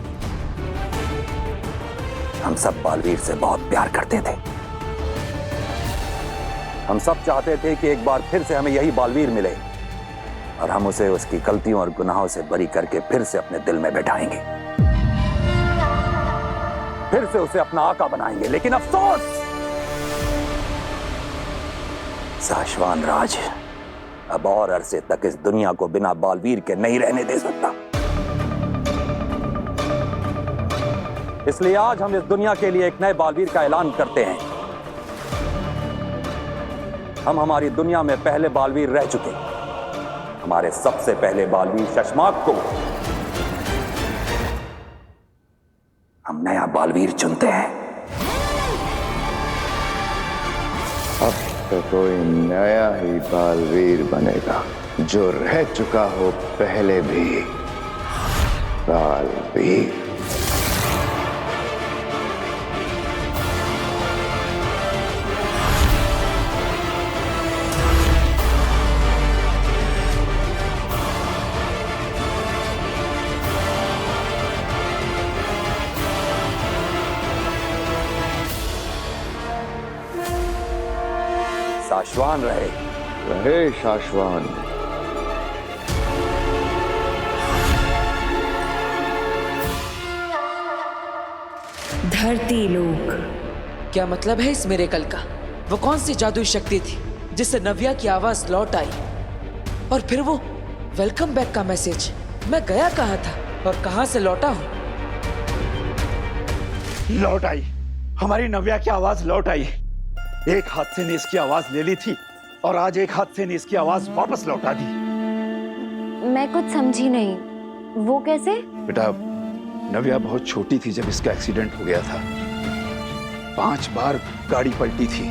हम सब बालवीर से बहुत प्यार करते थे। हम सब चाहते थे कि एक बार फिर से हमें यही बालवीर मिले और हम उसे उसकी गलतियों और गुनाहों से बरी करके फिर से अपने दिल में बैठाएंगे, फिर से उसे अपना आका बनाएंगे। लेकिन अफसोस, शाश्वान राज अब और अरसे तक इस दुनिया को बिना बालवीर के नहीं रहने दे सकता। इसलिए आज हम इस दुनिया के लिए एक नए बालवीर का ऐलान करते हैं। हम हमारी दुनिया में पहले बालवीर रह चुके, हमारे सबसे पहले बालवीर शशमाक को हम नया बालवीर चुनते हैं। अब तो कोई नया ही बालवीर बनेगा जो रह चुका हो पहले भी बालवीर। शाश्वान रहे शाश्वान। धरती लोक। क्या मतलब है इस मिरेकल का? वो कौन सी जादुई शक्ति थी जिससे नव्या की आवाज लौट आई? और फिर वो वेलकम बैक का मैसेज, मैं गया कहाँ था और कहाँ से लौटा हूँ? लौट आई, हमारी नव्या की आवाज लौट आई। एक हादसे ने इसकी आवाज ले ली थी और आज एक हादसे ने इसकी आवाज वापस लौटा दी। मैं कुछ समझी नहीं, वो कैसे? बेटा, नव्या बहुत छोटी थी जब इसका एक्सीडेंट हो गया था। 5 बार गाड़ी पलटी थी।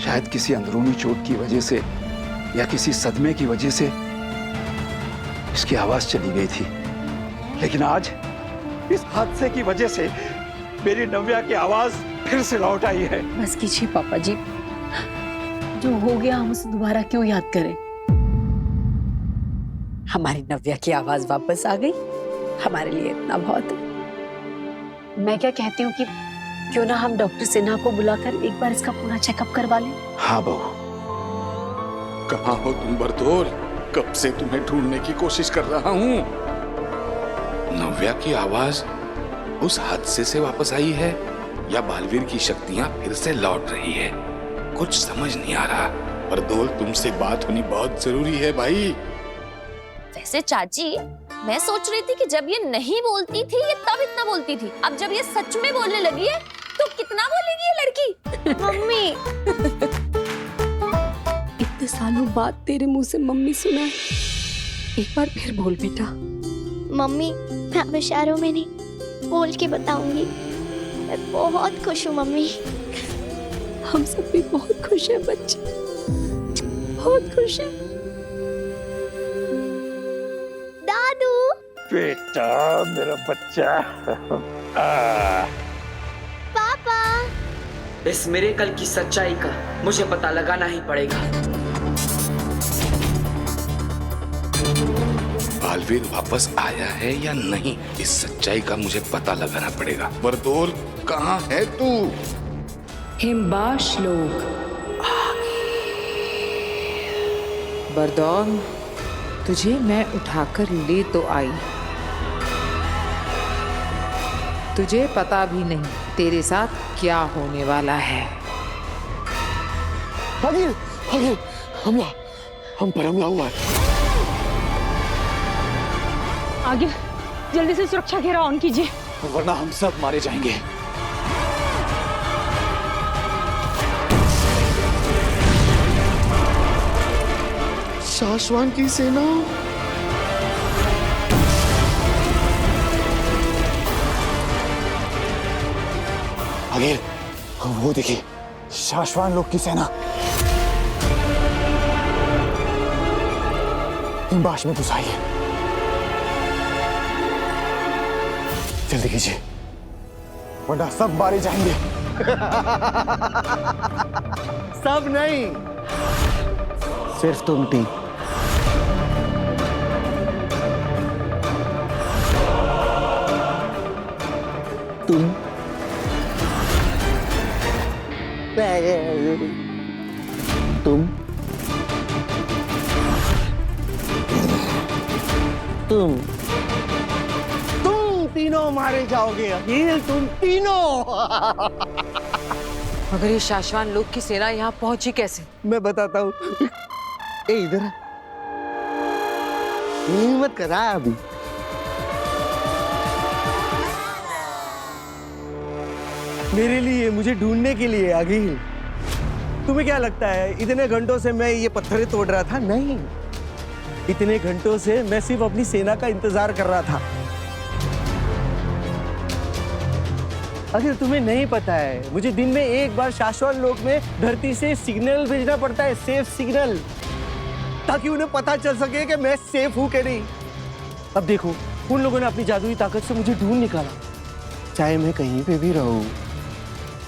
शायद किसी अंदरूनी चोट की वजह से या किसी सदमे की वजह से इसकी आवाज चली गई थी। लेकिन आज इस हादसे की वजह से मेरी नव्या की आवाज फिर से लौट आई है। बस कीजिए पापा जी, जो हो गया हम उसे दोबारा क्यों याद करें। हमारी नव्या की आवाज वापस आ गई, हमारे लिए इतना बहुत है। मैं क्या कहती हूँ कि क्यों ना हम डॉक्टर सिन्हा को बुलाकर एक बार इसका पूरा चेकअप करवा लें। हाँ बहू। कहाँ हो तुम बरदौल? कब से तुम्हें ढूंढने की कोशिश कर रहा हूँ। नव्या की आवाज उस हादसे से वापस आई है या बालवीर की शक्तियां फिर से लौट रही है? कुछ समझ नहीं आ रहा। बरदौल, तुमसे बात होनी बहुत जरूरी है भाई। वैसे चाची, मैं सोच रही थी कि जब ये नहीं बोलती थी ये तब इतना बोलती थी, अब जब ये सच में बोलने लगी है तो कितना बोलेगी ये लड़की। मम्मी, इतने सालों बाद तेरे मुंह से मम्मी सुना है, एक बार फिर बोल बेटा। मम्मी, मैं अब इशारों में नहीं, बोल के बताऊंगी। मैं बहुत खुश हूँ मम्मी। हम सब भी बहुत खुश हैं बच्चे, बहुत खुश हैं। दादू। बेटा, मेरा बच्चा। पापा। इस मिरेकल की सच्चाई का मुझे पता लगाना ही पड़ेगा। बालवीर वापस आया है या नहीं, इस सच्चाई का मुझे पता लगाना पड़ेगा। बरदौल, कहाँ है तू? हिमबाश लोक। बरदौल, तुझे मैं उठाकर ले तो आई, तुझे पता भी नहीं तेरे साथ क्या होने वाला है। अगिल, अगिल, हमला, हम पर हमला हुआ है। आगे जल्दी से सुरक्षा घेरा ऑन कीजिए, वरना हम सब मारे जाएंगे। शाश्वान की सेना अगिल, वो देखिए शाश्वान लोग की सेना हिमबाश में घुस आई है। जल्दी कीजिए वरना सब मारे जाएंगे। सब नहीं, सिर्फ तुम तीन। तुम तुम तीनों मारे जाओगे अगिल, तुम तीनों। मगर ये शाश्वान लोग की सेना यहाँ पहुंची कैसे? मैं बताता हूँ। इधर हिम्मत करा अभी। मेरे लिए, मुझे ढूंढने के लिए अगिल। तुम्हें क्या लगता है इतने घंटों से मैं ये पत्थरें तोड़ रहा था? नहीं, इतने घंटों से मैं सिर्फ अपनी सेना का इंतजार कर रहा था। अगर तुम्हें नहीं पता है, मुझे दिन में एक बार शाश्वत लोक में धरती से सिग्नल भेजना पड़ता है, सेफ सिग्नल, ताकि उन्हें पता चल सके कि मैं सेफ हूं कि नहीं। अब देखो, उन लोगों ने अपनी जादुई ताकत से मुझे ढूंढ निकाला। चाहे मैं कहीं पे भी रहूं,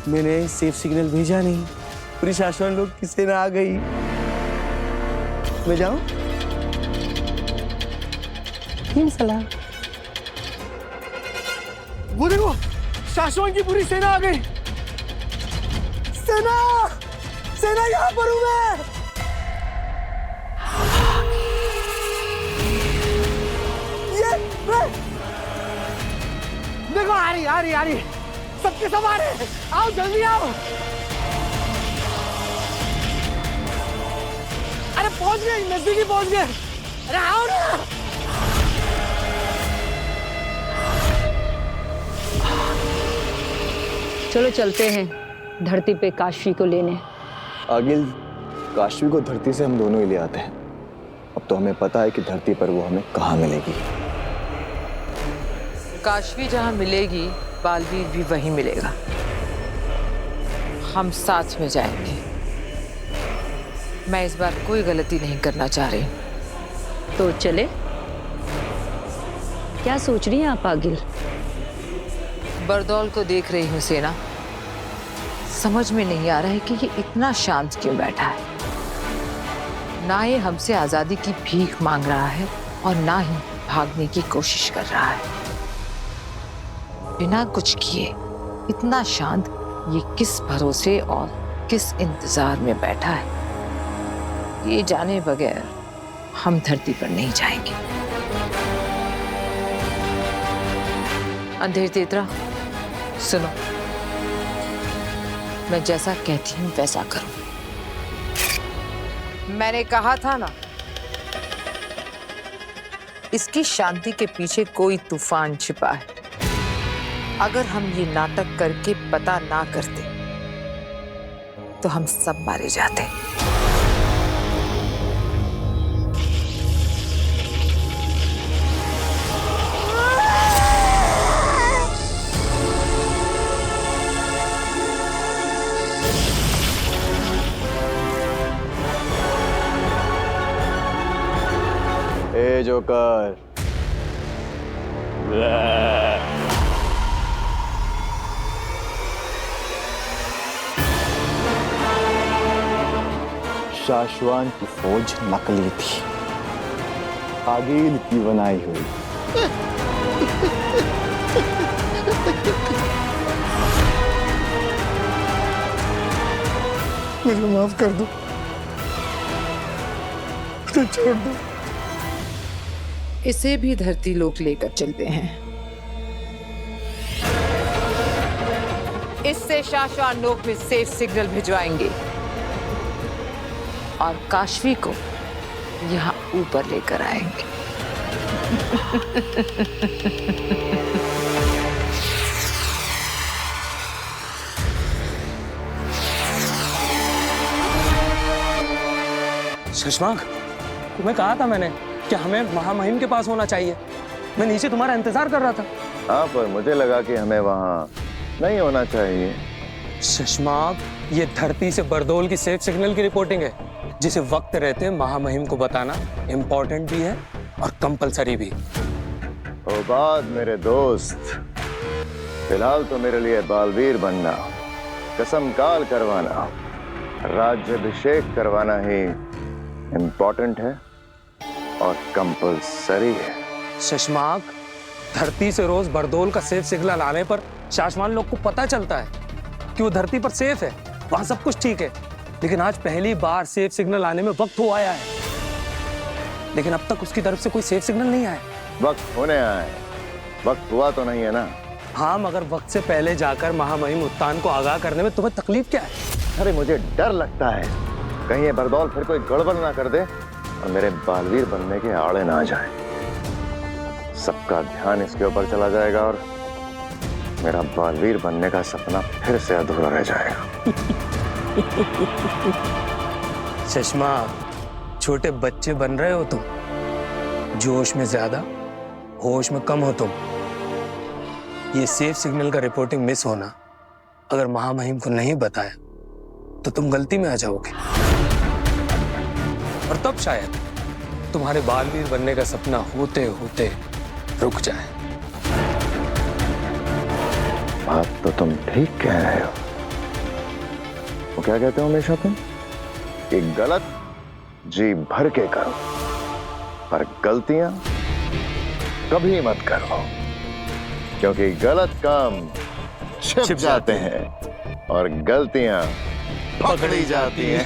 मैंने सेफ सिग्नल भेजा नहीं, पूरी शाश्वत लोक की सेना आ गई। मैं जाऊं? सलाम। वो देखो, शाश्वत की पूरी सेना आ गई। सेना, सेना यहाँ पर हूं मैं। ये देखो, आ रही, सबके सब आ रहे। आओ जल्दी आओ। अरे पहुंच गए, नजदीक ही पहुंच गए। अरे आओ ना। चलो चलते हैं धरती पे काशी को लेने। अगिल, काशी को धरती से हम दोनों ही ले आते हैं। अब तो हमें पता है कि धरती पर वो हमें कहाँ मिलेगी। काशवी जहाँ मिलेगी, बालवीर भी वहीं मिलेगा। हम साथ में जाएंगे। मैं इस बार कोई गलती नहीं करना चाह रही। तो चले? क्या सोच रही हैं आप आगिल? बरदौल को देख रही हूँ सेना। समझ में नहीं आ रहा है कि ये इतना शांत क्यों बैठा है। ना ये हमसे आजादी की भीख मांग रहा है और ना ही भागने की कोशिश कर रहा है। बिना कुछ किए इतना शांत ये किस भरोसे और किस इंतजार में बैठा है, ये जाने बगैर हम धरती पर नहीं जाएंगे। अंधेर तेतरा, सुनो, मैं जैसा कहती हूँ वैसा करो। मैंने कहा था ना, इसकी शांति के पीछे कोई तूफान छिपा है। अगर हम ये नाटक करके पता ना करते तो हम सब मारे जाते। ए जोकर, शाश्वान की फौज नकली थी, आगिल की बनाई हुई। मुझे माफ कर दो, मुझे छोड़ दो। इसे भी धरती लोक लेकर चलते हैं। इससे शाश्वत लोक में सेफ सिग्नल भिजवाएंगे और काशवी को यहाँ ऊपर लेकर आएंगे। शशांक, तुम्हें कहा था मैंने कि हमें महामहिम के पास होना चाहिए। मैं नीचे तुम्हारा इंतजार कर रहा था। हाँ, पर मुझे लगा कि हमें वहाँ नहीं होना चाहिए। शशांक, ये धरती से बरदोल की सेफ सिग्नल की रिपोर्टिंग है, जिसे वक्त रहते महामहिम को बताना इम्पोर्टेंट भी है और कंपलसरी भी। ओ बात मेरे दोस्त, फिलहाल तो मेरे लिए बालवीर बनना, कसम काल करवाना, राज्याभिषेक करवाना ही इम्पोर्टेंट है और कंपलसरी है। शशांक, धरती से रोज बरदोल का सेफ सिग्नल आने पर शाश्वान लोग को पता चलता है कि वो धरती पर सेफ है, वहां सब कुछ ठीक है। लेकिन आज पहली बार सेफ सिग्नल आने में वक्त हो आया है, लेकिन अब तक उसकी तरफ से कोई सेफ सिग्नल नहीं आया। वक्त होने आया है, वक्त हुआ तो नहीं है ना। हाँ, मगर वक्त से पहले जाकर महामहिम उत्तान को आगाह करने में तुम्हें तकलीफ क्या है? अरे मुझे डर लगता है कहीं ये बरदौल फिर कोई गड़बड़ ना कर दे और मेरे बालवीर बनने के आड़े ना आ जाए। सबका ध्यान इसके ऊपर चला जाएगा और मेरा बालवीर बनने का सपना फिर से अधूरा रह जाएगा। शशांक, छोटे बच्चे बन रहे हो तुम, जोश में ज्यादा होश में कम हो तुम। ये सेफ सिग्नल का रिपोर्टिंग मिस होना अगर महामहिम को नहीं बताया तो तुम गलती में आ जाओगे और तब शायद तुम्हारे बालवीर बनने का सपना होते होते रुक जाए। बात तो तुम ठीक कह रहे हो। वो क्या कहते हो हमेशा तुम कि गलत जी भर के करो पर गलतियां कभी मत करो, क्योंकि गलत काम छिप जाते हैं और गलतियां पकड़ी जाती हैं।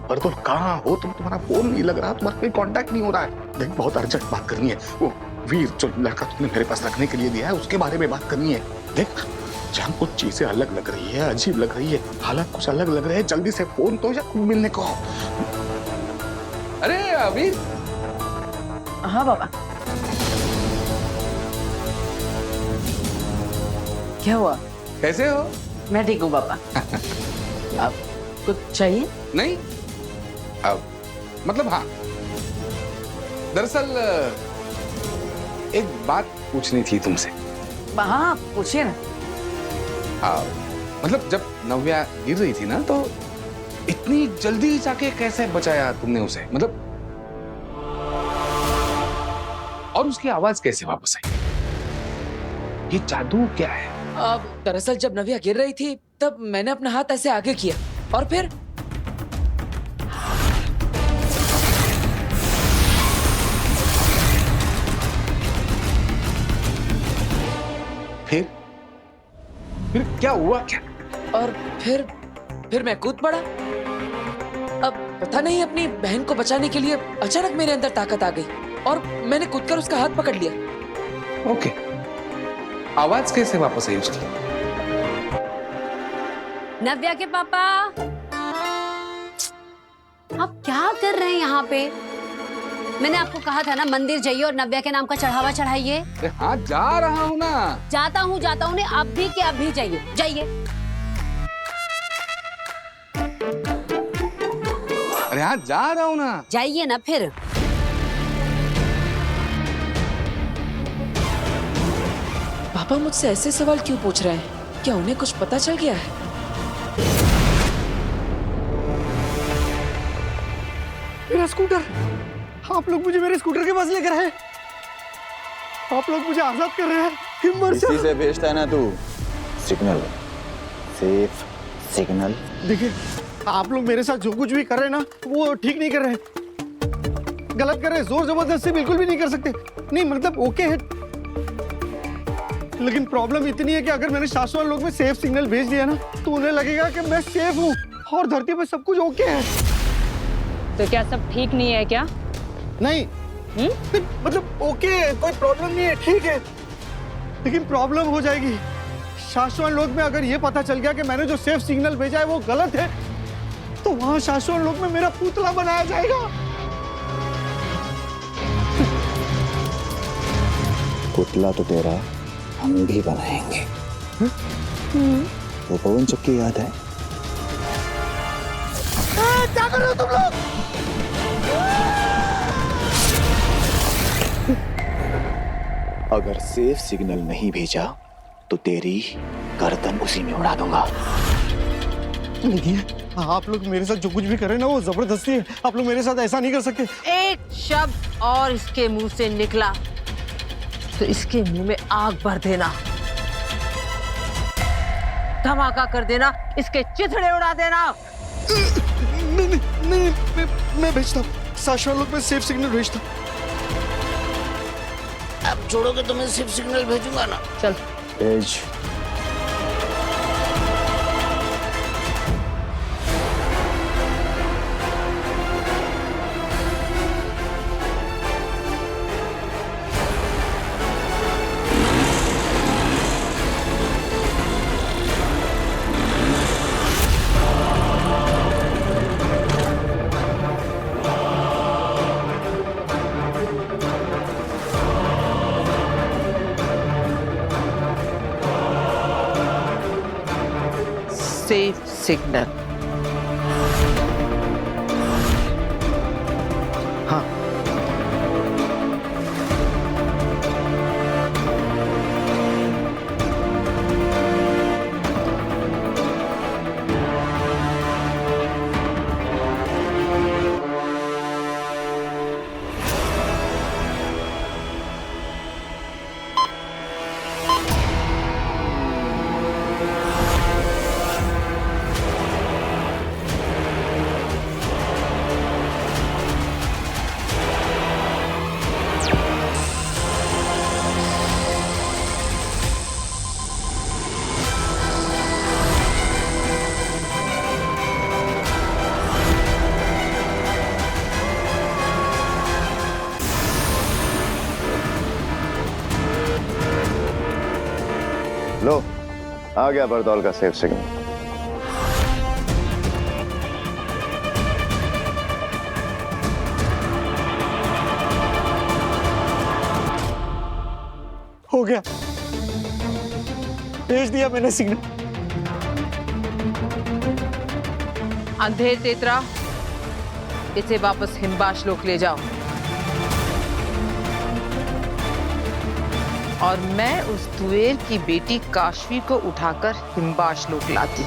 बरदोल कहाँ हो तुम? तुम्हारा फोन नहीं लग रहा, तुम्हारा कोई कांटेक्ट नहीं हो रहा है। देख, बहुत अर्जेंट बात करनी है। वो वीर जो लड़का तुमने मेरे पास रखने के लिए दिया है, उसके बारे में बात करनी है। देख, जहाँ कुछ चीजें अलग लग रही है, अजीब लग रही है, हालात कुछ अलग लग रहे हैं, जल्दी से फोन तो या मिलने को। अरे वीर। हाँ बाबा। क्या हुआ? कैसे हो? मैं ठीक हूँ बाबा। आप कुछ चाहिए? नहीं, अब मतलब हाँ, दरअसल एक बात पूछनी थी तुमसे। हाँ, पूछिए ना। हाँ, मतलब जब नव्या गिर रही थी ना, तो इतनी जल्दी जाके कैसे बचाया तुमने उसे? मतलब और उसकी आवाज कैसे वापस आई? ये जादू क्या है? दरअसल जब नव्या गिर रही थी तब मैंने अपना हाथ ऐसे आगे किया और फिर क्या हुआ? क्या? और फिर मैं कूद पड़ा। अब पता नहीं अपनी बहन को बचाने के लिए अचानक मेरे अंदर ताकत आ गई और मैंने कूदकर उसका हाथ पकड़ लिया। ओके, आवाज कैसे वापस आई उसकी? नव्या के पापा, आप क्या कर रहे हैं यहाँ पे? मैंने आपको कहा था ना, मंदिर जाइए और नव्या के नाम का चढ़ावा चढ़ाइए। हाँ, जा रहा हूँ ना। जाता हूँ ने अभी के अभी जाइए, जाइए। अरे हाँ, जा रहा हूँ ना। जाइए ना फिर। पापा मुझसे ऐसे सवाल क्यों पूछ रहे हैं? क्या उन्हें कुछ पता चल गया है? मेरा स्कूटर! आप लोग मुझे मेरे स्कूटर के पास लेकर आए। आप लोग मुझे आजाद कर रहे हैं। हिम्मत इसी से भेजता है ना तू सिग्नल, सेफ सिग्नल। देखिए, आप लोग मेरे साथ जो कुछ भी कर रहे हैं ना, वो ठीक नहीं कर रहे हैं, गलत कर रहे हैं। जोर जबरदस्ती बिल्कुल भी नहीं कर सकते। नहीं मतलब ओके है, लेकिन प्रॉब्लम इतनी है कि अगर मैंने शाश्वत लोक में सेफ सिग्नल भेज दिया ना, तो उन्हें लगेगा कि मैं सेफ हूँ और धरती पे सब कुछ ओके है। तो क्या सब ठीक नहीं है क्या? नहीं, मतलब ओके है, कोई प्रॉब्लम नहीं है, ठीक है, लेकिन प्रॉब्लम हो जाएगी। शाश्वत लोक में अगर ये पता चल गया कि मैंने जो सेफ सिग्नल भेजा है वो गलत है, तो वहां शाश्वत लोक में मेरा पुतला बनाया जाएगा। पुतला तो तेरा हम भी बनाएंगे। वो पवन चक्की याद है? क्या कर रहे हो तुम लोग? अगर सेफ सिग्नल नहीं भेजा तो तेरी गर्दन उसी में उड़ा दूंगा। देखिए, आप लोग मेरे साथ जो कुछ भी करें ना वो जबरदस्ती है। आप लोग मेरे साथ ऐसा नहीं कर सकते। एक शब्द और इसके मुंह से निकला तो इसके मुंह में आग भर देना, धमाका कर देना, इसके चिथड़े उड़ा देना। नहीं, मैं भेजता हूँ। शाश्वत लोक में सेफ सिग्नल भेजता हूँ। अब छोड़ोगे तो मैं सेफ सिग्नल भेजूंगा ना। चल भेज। Safe signal. हाँ, लो, आ गया बरदौल का सेफ सिग्नल। हो गया, भेज दिया मैंने सिग्नल। अंधेर तेतरा, इसे वापस हिमबाश लोक ले जाओ और मैं उस तुएर की बेटी काशवी को उठाकर हिमबाश लोक लाती।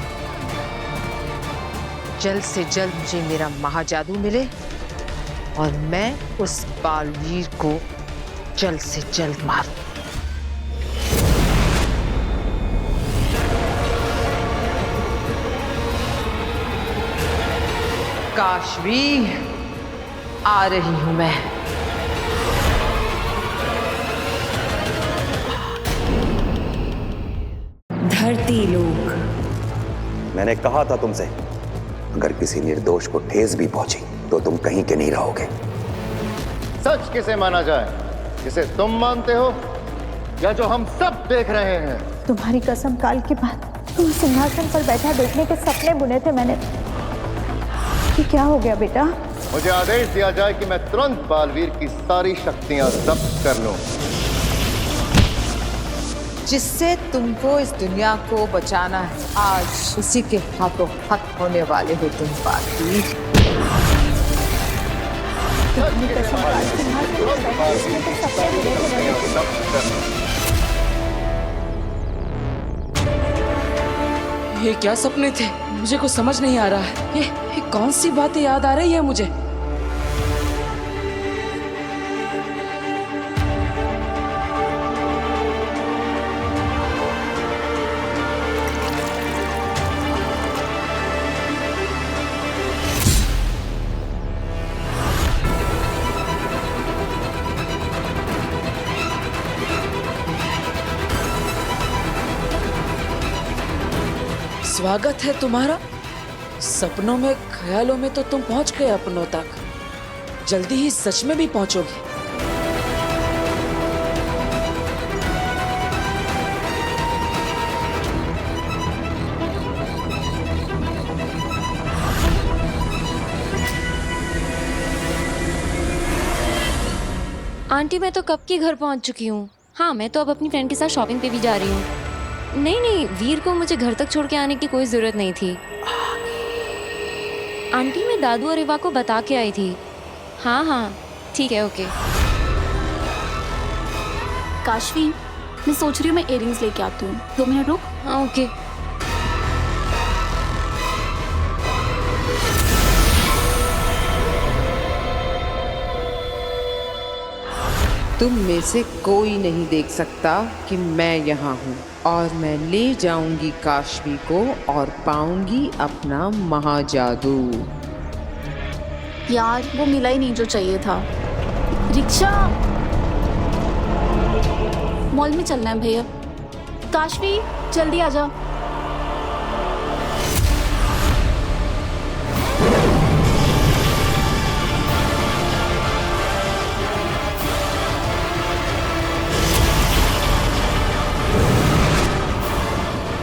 जल्द से जल्द मुझे मेरा महाजादू मिले और मैं उस बालवीर को जल्द से जल्द मारूं। काशवी, आ रही हूं मैं। धरती लोक। मैंने कहा था तुमसे, अगर किसी निर्दोष को ठेस भी पहुंची तो तुम कहीं के नहीं रहोगे। सच किसे माना जाए, जिसे तुम मानते हो या जो हम सब देख रहे हैं? तुम्हारी कसम, काल के बाद तुम सिंहासन पर बैठा देखने के सपने बुने थे मैंने। ये क्या हो गया बेटा? मुझे आदेश दिया जाए कि मैं तुरंत बालवीर की सारी शक्तियां जब्त कर लूं, जिससे तुमको इस दुनिया को बचाना है। आज उसी के हाथों हाथ होने वाले हो तुम बालवीर। ये क्या सपने थे? मुझे कुछ समझ नहीं आ रहा है। ये कौन सी बातें याद आ रही है मुझे? स्वागत है तुम्हारा सपनों में, ख्यालों में तो तुम पहुंच गए अपनों तक, जल्दी ही सच में भी पहुंचोगे। आंटी मैं तो कब की घर पहुंच चुकी हूँ। हाँ मैं तो अब अपनी फ्रेंड के साथ शॉपिंग पे भी जा रही हूँ। नहीं नहीं, वीर को मुझे घर तक छोड़ के आने की कोई जरूरत नहीं थी। आंटी मैं दादू और इवा को बता के आई थी। हाँ हाँ ठीक है, ओके। काशवी, मैं सोच रही हूँ मैं इयररिंग्स लेके आती हूँ, 2 मिनट रुक। हाँ ओके। तुम में से कोई नहीं देख सकता कि मैं यहाँ हूँ, और मैं ले जाऊंगी काशवी को और पाऊंगी अपना महाजादू। यार वो मिला ही नहीं जो चाहिए था। रिक्शा, मॉल में चलना है भैया। काशवी जल्दी आ जा।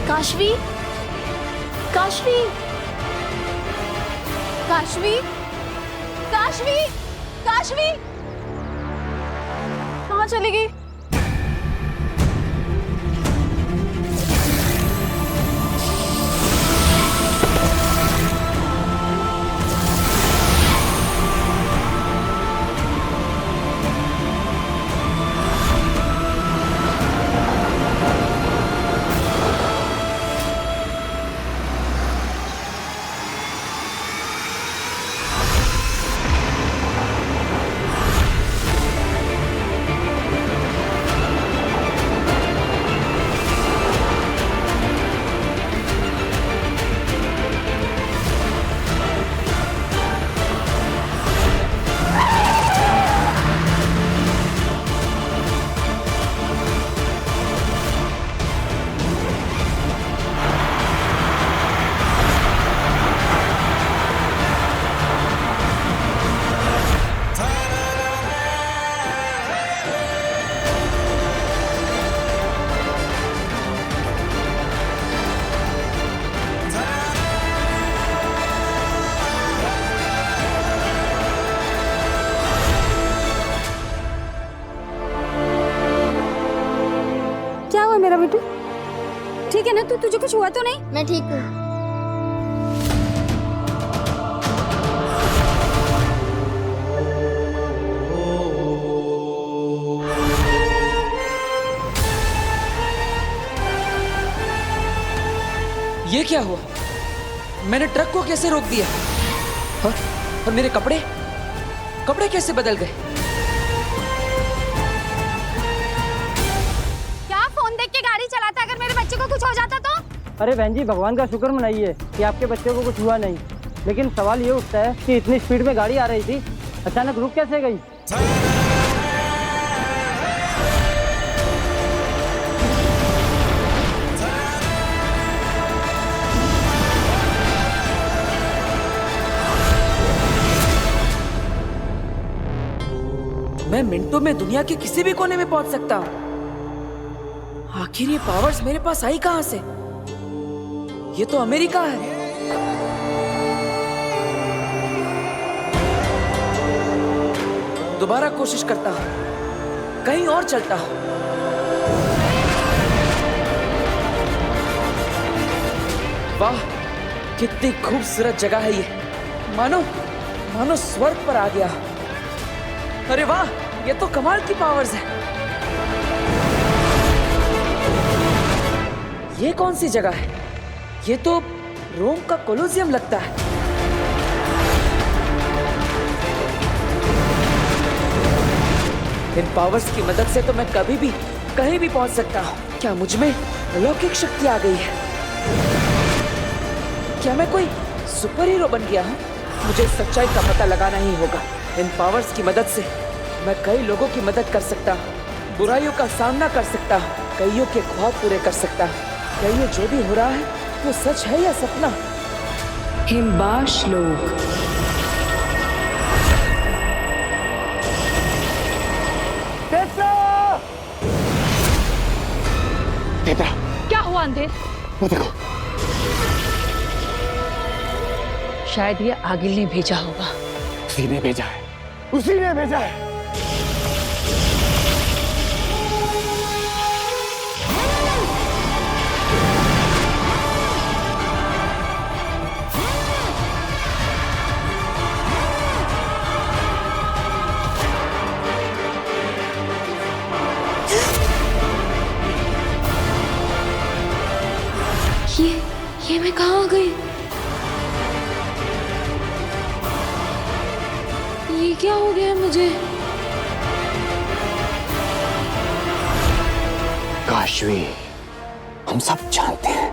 काशवी, काशवी, काशवी, काशवी, काशवी, कहाँ चली गई? मेरा बेटू ठीक है ना? तू तुझे कुछ हुआ तो नहीं? मैं ठीक हूँ। ये क्या हुआ? मैंने ट्रक को कैसे रोक दिया? और मेरे कपड़े कैसे बदल गए? क्या फोन देख के गाड़ी चलाता? अगर मेरे बच्चे को कुछ हो जाता तो? अरे बहन जी, भगवान का शुक्र मनाइए कि आपके बच्चे को कुछ हुआ नहीं। लेकिन सवाल ये उठता है कि इतनी स्पीड में गाड़ी आ रही थी, अचानक रुक कैसे गई? मैं मिनटों में दुनिया के किसी भी कोने में पहुंच सकता हूं। आखिर ये पावर्स मेरे पास आई कहां से? ये तो अमेरिका है। दोबारा कोशिश करता हूं, कहीं और चलता हूं। वाह, कितनी खूबसूरत जगह है ये। मानो स्वर्ग पर आ गया। अरे वाह, ये तो कमाल की पावर्स है। ये कौन सी जगह है? ये तो रोम का कोलोसियम लगता है। इन पावर्स की मदद से तो मैं कभी भी कहीं भी पहुंच सकता हूं। क्या मुझ में अलौकिक शक्ति आ गई है? क्या मैं कोई सुपर हीरो बन गया हूं? मुझे सच्चाई का पता लगाना ही होगा। इन पावर्स की मदद से मैं कई लोगों की मदद कर सकता हूँ, बुराइयों का सामना कर सकता हूँ, कईयों के ख्वाब पूरे कर सकता हूँ। क्या ये जो भी हो रहा है वो सच है या सपना? हिमबाश लोग। क्या हुआ अंधेर? वो देखो, शायद ये आगिल ने भेजा होगा। उसी ने भेजा है, उसी ने भेजा है। ये मैं कहाँ आ गई? ये क्या हो गया मुझे? काशवी, हम सब जानते हैं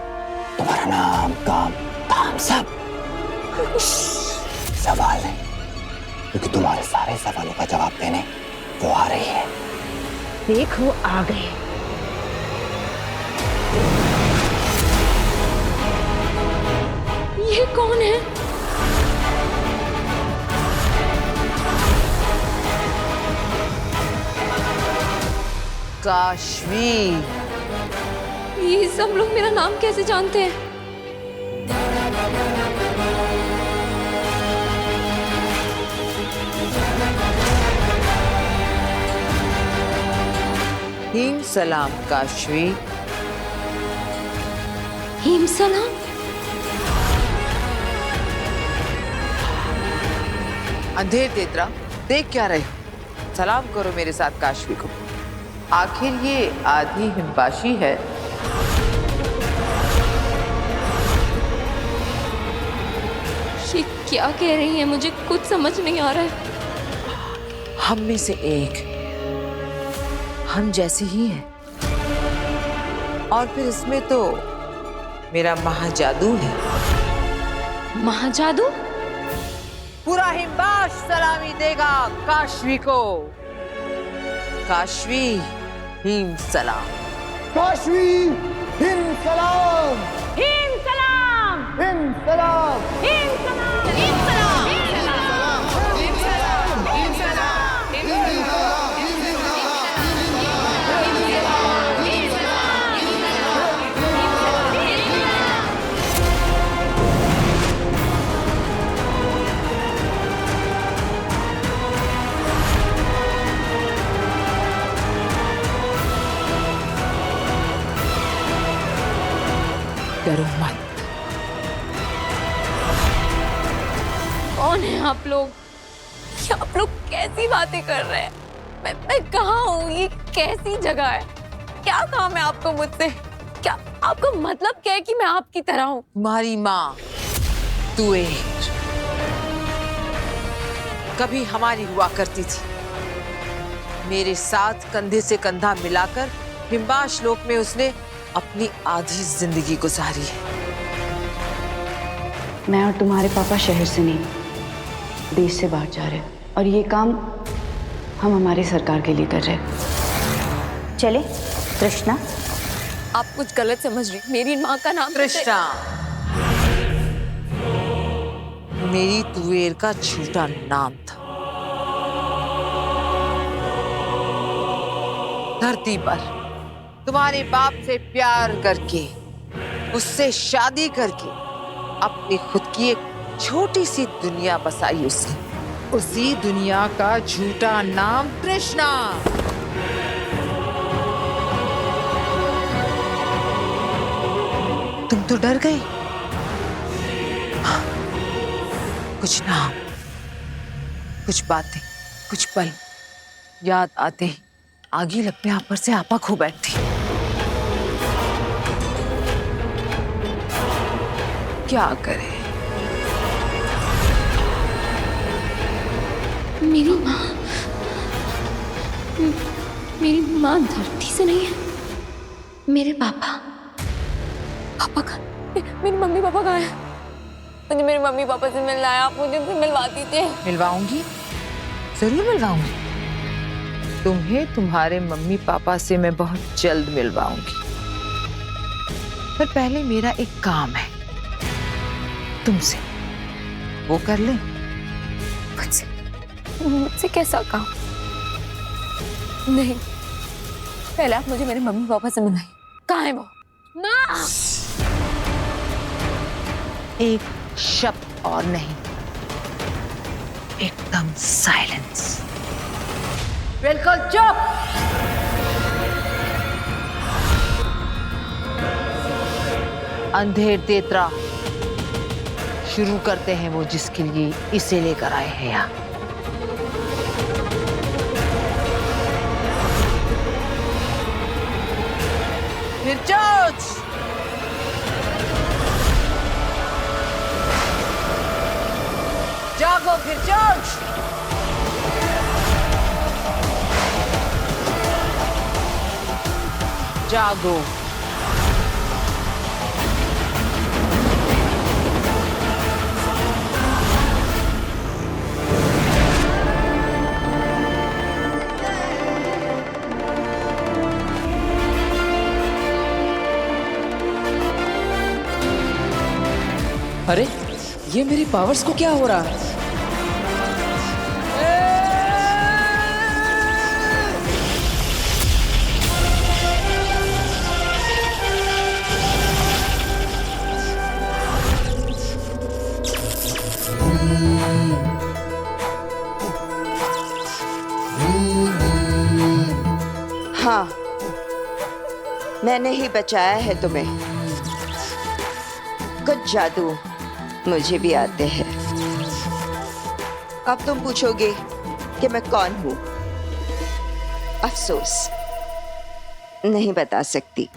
तुम्हारा नाम, काम, धाम सब। सवाल है क्योंकि तुम्हारे सारे सवालों का जवाब देने वो आ रही है। देख वो आ गए। ये कौन है? काशवी। ये सब लोग मेरा नाम कैसे जानते हैं? हिम सलाम काशवी। हिम सलाम? अंधेर तेतरा, देख क्या रहे हो? सलाम करो मेरे साथ काशवी को। आखिर ये आधी हिमबाशी है। ये क्या कह रही है? मुझे कुछ समझ नहीं आ रहा है। हम में से एक हम जैसे ही हैं। और फिर इसमें तो मेरा महाजादू है। महाजादू? पूरा हिमबाश सलामी देगा काशवी को। काशवी हिम सलाम। काशवी हिम सलाम। हिम सलाम। हिम सलाम। हिम सलाम। हिम सलाम। हिम सलाम। हिम सलाम। हिम सलाम। डरो मत। कौन है आप लोग? ये आप लोग कैसी बातें कर रहे हैं? मैं कहाँ हूँ? ये कैसी जगह है? क्या काम है आपको मुझसे? क्या आपका मतलब क्या है कि मैं आपकी तरह हूँ? तुम्हारी माँ तुएर कभी हमारी हुआ करती थी। मेरे साथ कंधे से कंधा मिलाकर हिमबाश लोक में उसने अपनी आधी जिंदगी गुजारी है। मैं और तुम्हारे पापा शहर से नहीं, देश से बाहर जा रहे हैं और ये काम हम हमारी सरकार के लिए कर रहे हैं। चले तृष्णा। आप कुछ गलत समझ रही। मेरी माँ का नाम तृष्णा मेरी तुएर का झूठा नाम था। धरती पर तुम्हारे बाप से प्यार करके, उससे शादी करके अपनी खुद की एक छोटी सी दुनिया बसाई उसने। उसी दुनिया का झूठा नाम तृष्णा। तुम तो डर गए। कुछ नाम, कुछ बातें, कुछ पल याद आते ही आगे लगने आप पर से आपा खो बैठती। क्या करे? मेरी माँ धरती से नहीं है। मेरे पापा का मेरी मम्मी पापा कहाँ है? मुझे मेरे मम्मी पापा से मिलना है। आप मुझे उनसे मिलवा दीजिए। मिलवाऊंगी, जरूर मिलवाऊंगी। तुम्हें तुम्हारे मम्मी पापा से मैं बहुत जल्द मिलवाऊंगी। पर पहले मेरा एक काम है तुमसे। वो कर ले। मुझसे कैसा काम? नहीं, पहले आप मुझे मेरे मम्मी पापा से मिलाइए। कहाँ है वो? माँ! एक शब्द और नहीं, एकदम साइलेंस। बिल्कुल चुप। अंधेर तेतरा, शुरू करते हैं वो जिसके लिए इसे लेकर आए हैं यहाँ। निर्चोच! जागो निर्चोच! जागो। अरे ये मेरी पावर्स को क्या हो रहा है? हाँ, मैंने ही बचाया है तुम्हें। कुछ जादू मुझे भी आते हैं। अब तुम पूछोगे कि मैं कौन हूं। अफसोस, नहीं बता सकती।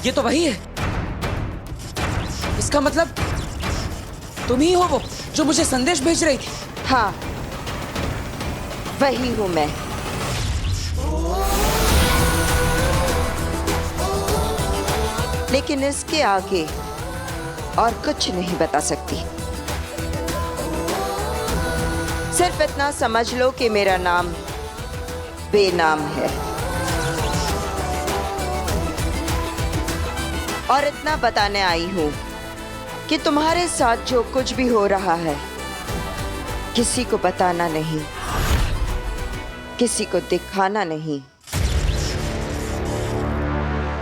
ये तो वही है। इसका मतलब तुम ही हो वो जो मुझे संदेश भेज रही थी। हाँ, वही हूं मैं। लेकिन इसके आगे और कुछ नहीं बता सकती। सिर्फ इतना समझ लो कि मेरा नाम बेनाम है। और इतना बताने आई हूं कि तुम्हारे साथ जो कुछ भी हो रहा है किसी को बताना नहीं, किसी को दिखाना नहीं,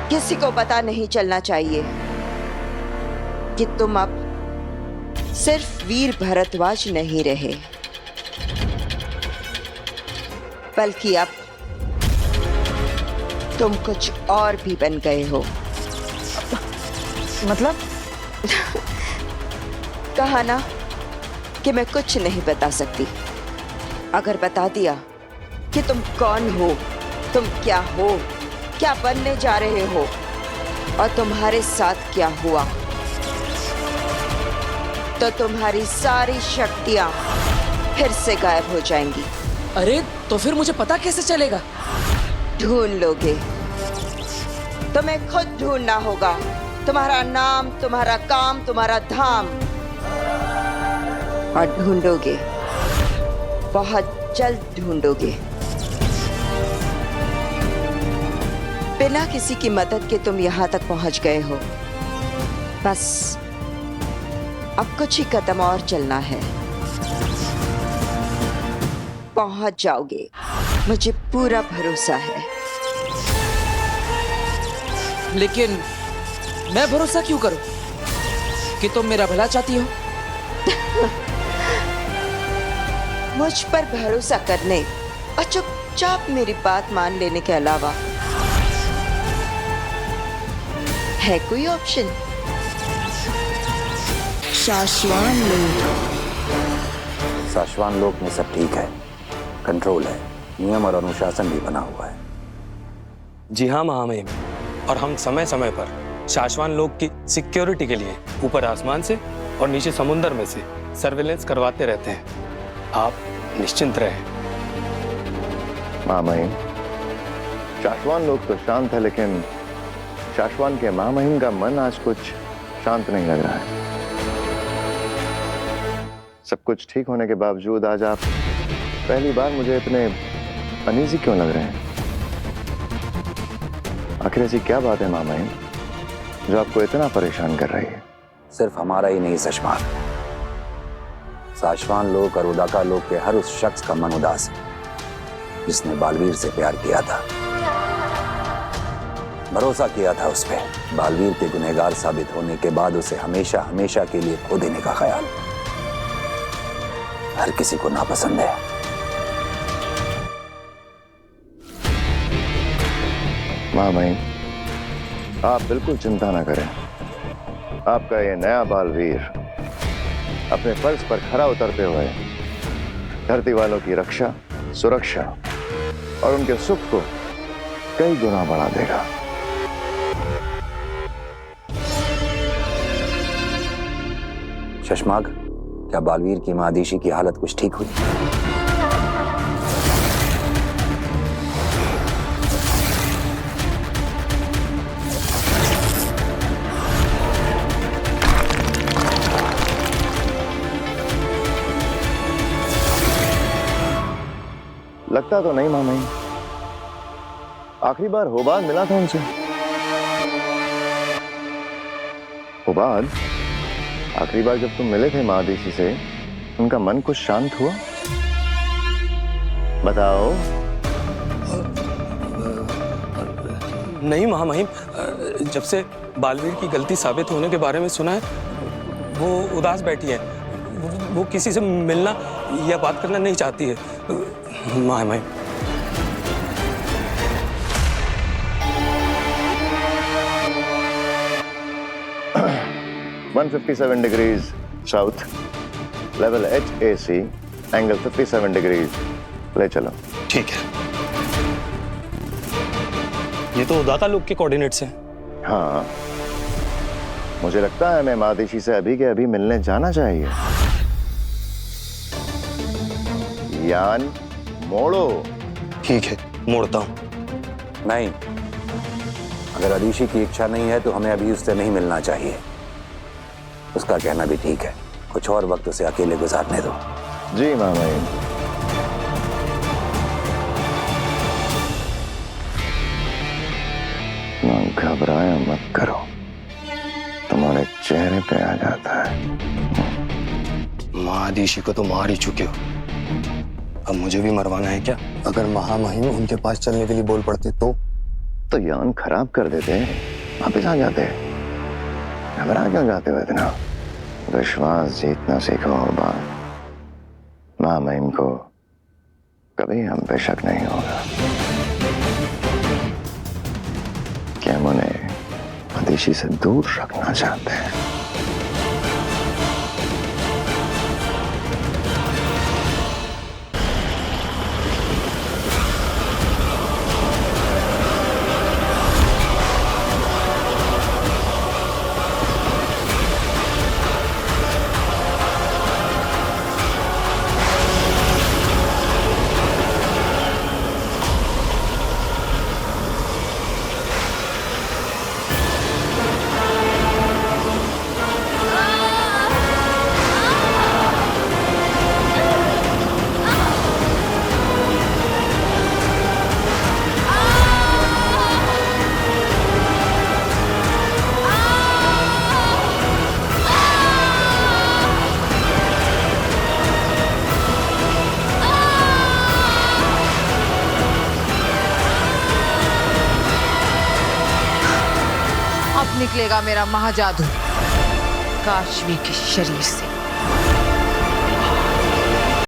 किसी को पता नहीं चलना चाहिए कि तुम अब सिर्फ वीर भरद्वाज नहीं रहे, बल्कि अब तुम कुछ और भी बन गए हो। मतलब? कहा ना कि मैं कुछ नहीं बता सकती। अगर बता दिया कि तुम कौन हो, तुम क्या हो, क्या बनने जा रहे हो और तुम्हारे साथ क्या हुआ, तो तुम्हारी सारी शक्तियां फिर से गायब हो जाएंगी। अरे तो फिर मुझे पता कैसे चलेगा? ढूंढ लोगे। तुम्हें खुद ढूंढना होगा। तुम्हारा नाम, तुम्हारा काम, तुम्हारा धाम। और ढूंढोगे, बहुत जल्द ढूंढोगे। बिना किसी की मदद के तुम यहां तक पहुंच गए हो। बस अब कुछ ही कदम और चलना है, पहुंच जाओगे। मुझे पूरा भरोसा है। लेकिन मैं भरोसा क्यों करूं कि तुम मेरा भला चाहती हो? मुझ पर भरोसा करने और चुपचाप मेरी बात मान लेने के अलावा है कोई ऑप्शन? शाश्वान लोक। शाश्वान लोक में सब ठीक है, कंट्रोल है, नियम और अनुशासन भी बना हुआ है। जी हाँ महामहिम, और हम समय समय पर शाश्वान लोक की सिक्योरिटी के लिए ऊपर आसमान से और नीचे समुद्र में से सर्विलेंस करवाते रहते हैं। आप निश्चिंत रहें। महामहिम, शाश्वान लोक तो शांत है, लेकिन शाश्वान के महामहिम का मन आज कुछ शांत नहीं लग रहा है। सब कुछ ठीक होने के बावजूद आज आप पहली बार मुझे इतने अनईजी क्यों लग रहे हैं? आखिर ऐसी क्या बात है मामा जो आपको इतना परेशान कर रही है? सिर्फ हमारा ही नहीं शशमाक, साशवान लोग और उदाका लोग के हर उस शख्स का मन उदास है जिसने बालवीर से प्यार किया था, भरोसा किया था उस पे। बालवीर के गुनहगार साबित होने के बाद उसे हमेशा हमेशा के लिए खो देने का ख्याल हर किसी को नापसंद है। मामा आप बिल्कुल चिंता ना करें। आपका ये नया बालवीर अपने फर्ज पर खरा उतरते हुए धरती वालों की रक्षा, सुरक्षा और उनके सुख को कई गुना बढ़ा देगा। शशमाग, क्या बालवीर की मादिशी की हालत कुछ ठीक हुई? लगता तो नहीं मामा। आखिरी बार होबाद मिला था उनसे। होबाद, आखिरी बार जब तुम मिले थे महादेशी से, उनका मन कुछ शांत हुआ? बताओ। नहीं महामहिम, जब से बालवीर की गलती साबित होने के बारे में सुना है, वो उदास बैठी है। वो किसी से मिलना या बात करना नहीं चाहती है महामहिम। 157 degrees south, level HAC, angle 57 degrees. ले चलो। ठीक है। ये तो उदाका लोग के कोऑर्डिनेट्स हैं। हाँ, मुझे लगता है मैं महादेशी से अभी के अभी मिलने जाना चाहिए। यान मोड़ो। ठीक है, मोड़ता हूं। नहीं, अगर अदीशी की इच्छा नहीं है तो हमें अभी उससे नहीं मिलना चाहिए। उसका कहना भी ठीक है, कुछ और वक्त उसे अकेले गुजारने दो। जी मामा। घबराया मत करो, तुम्हारे चेहरे पे आ जाता है। महादेशी को तो मार ही चुके हो, अब मुझे भी मरवाना है क्या? अगर महामहिम उनके पास चलने के लिए बोल पड़ते तो यान खराब कर देते, वापिस आ जाते। घबरा क्यों जाते हो इतना? विश्वास जीतना सीखो होगा। महामहिम को कभी हम पे शक नहीं होगा कि हम उन्हें मदेशी से दूर रखना चाहते हैं। निकलेगा मेरा महाजादू काशवी के शरीर से।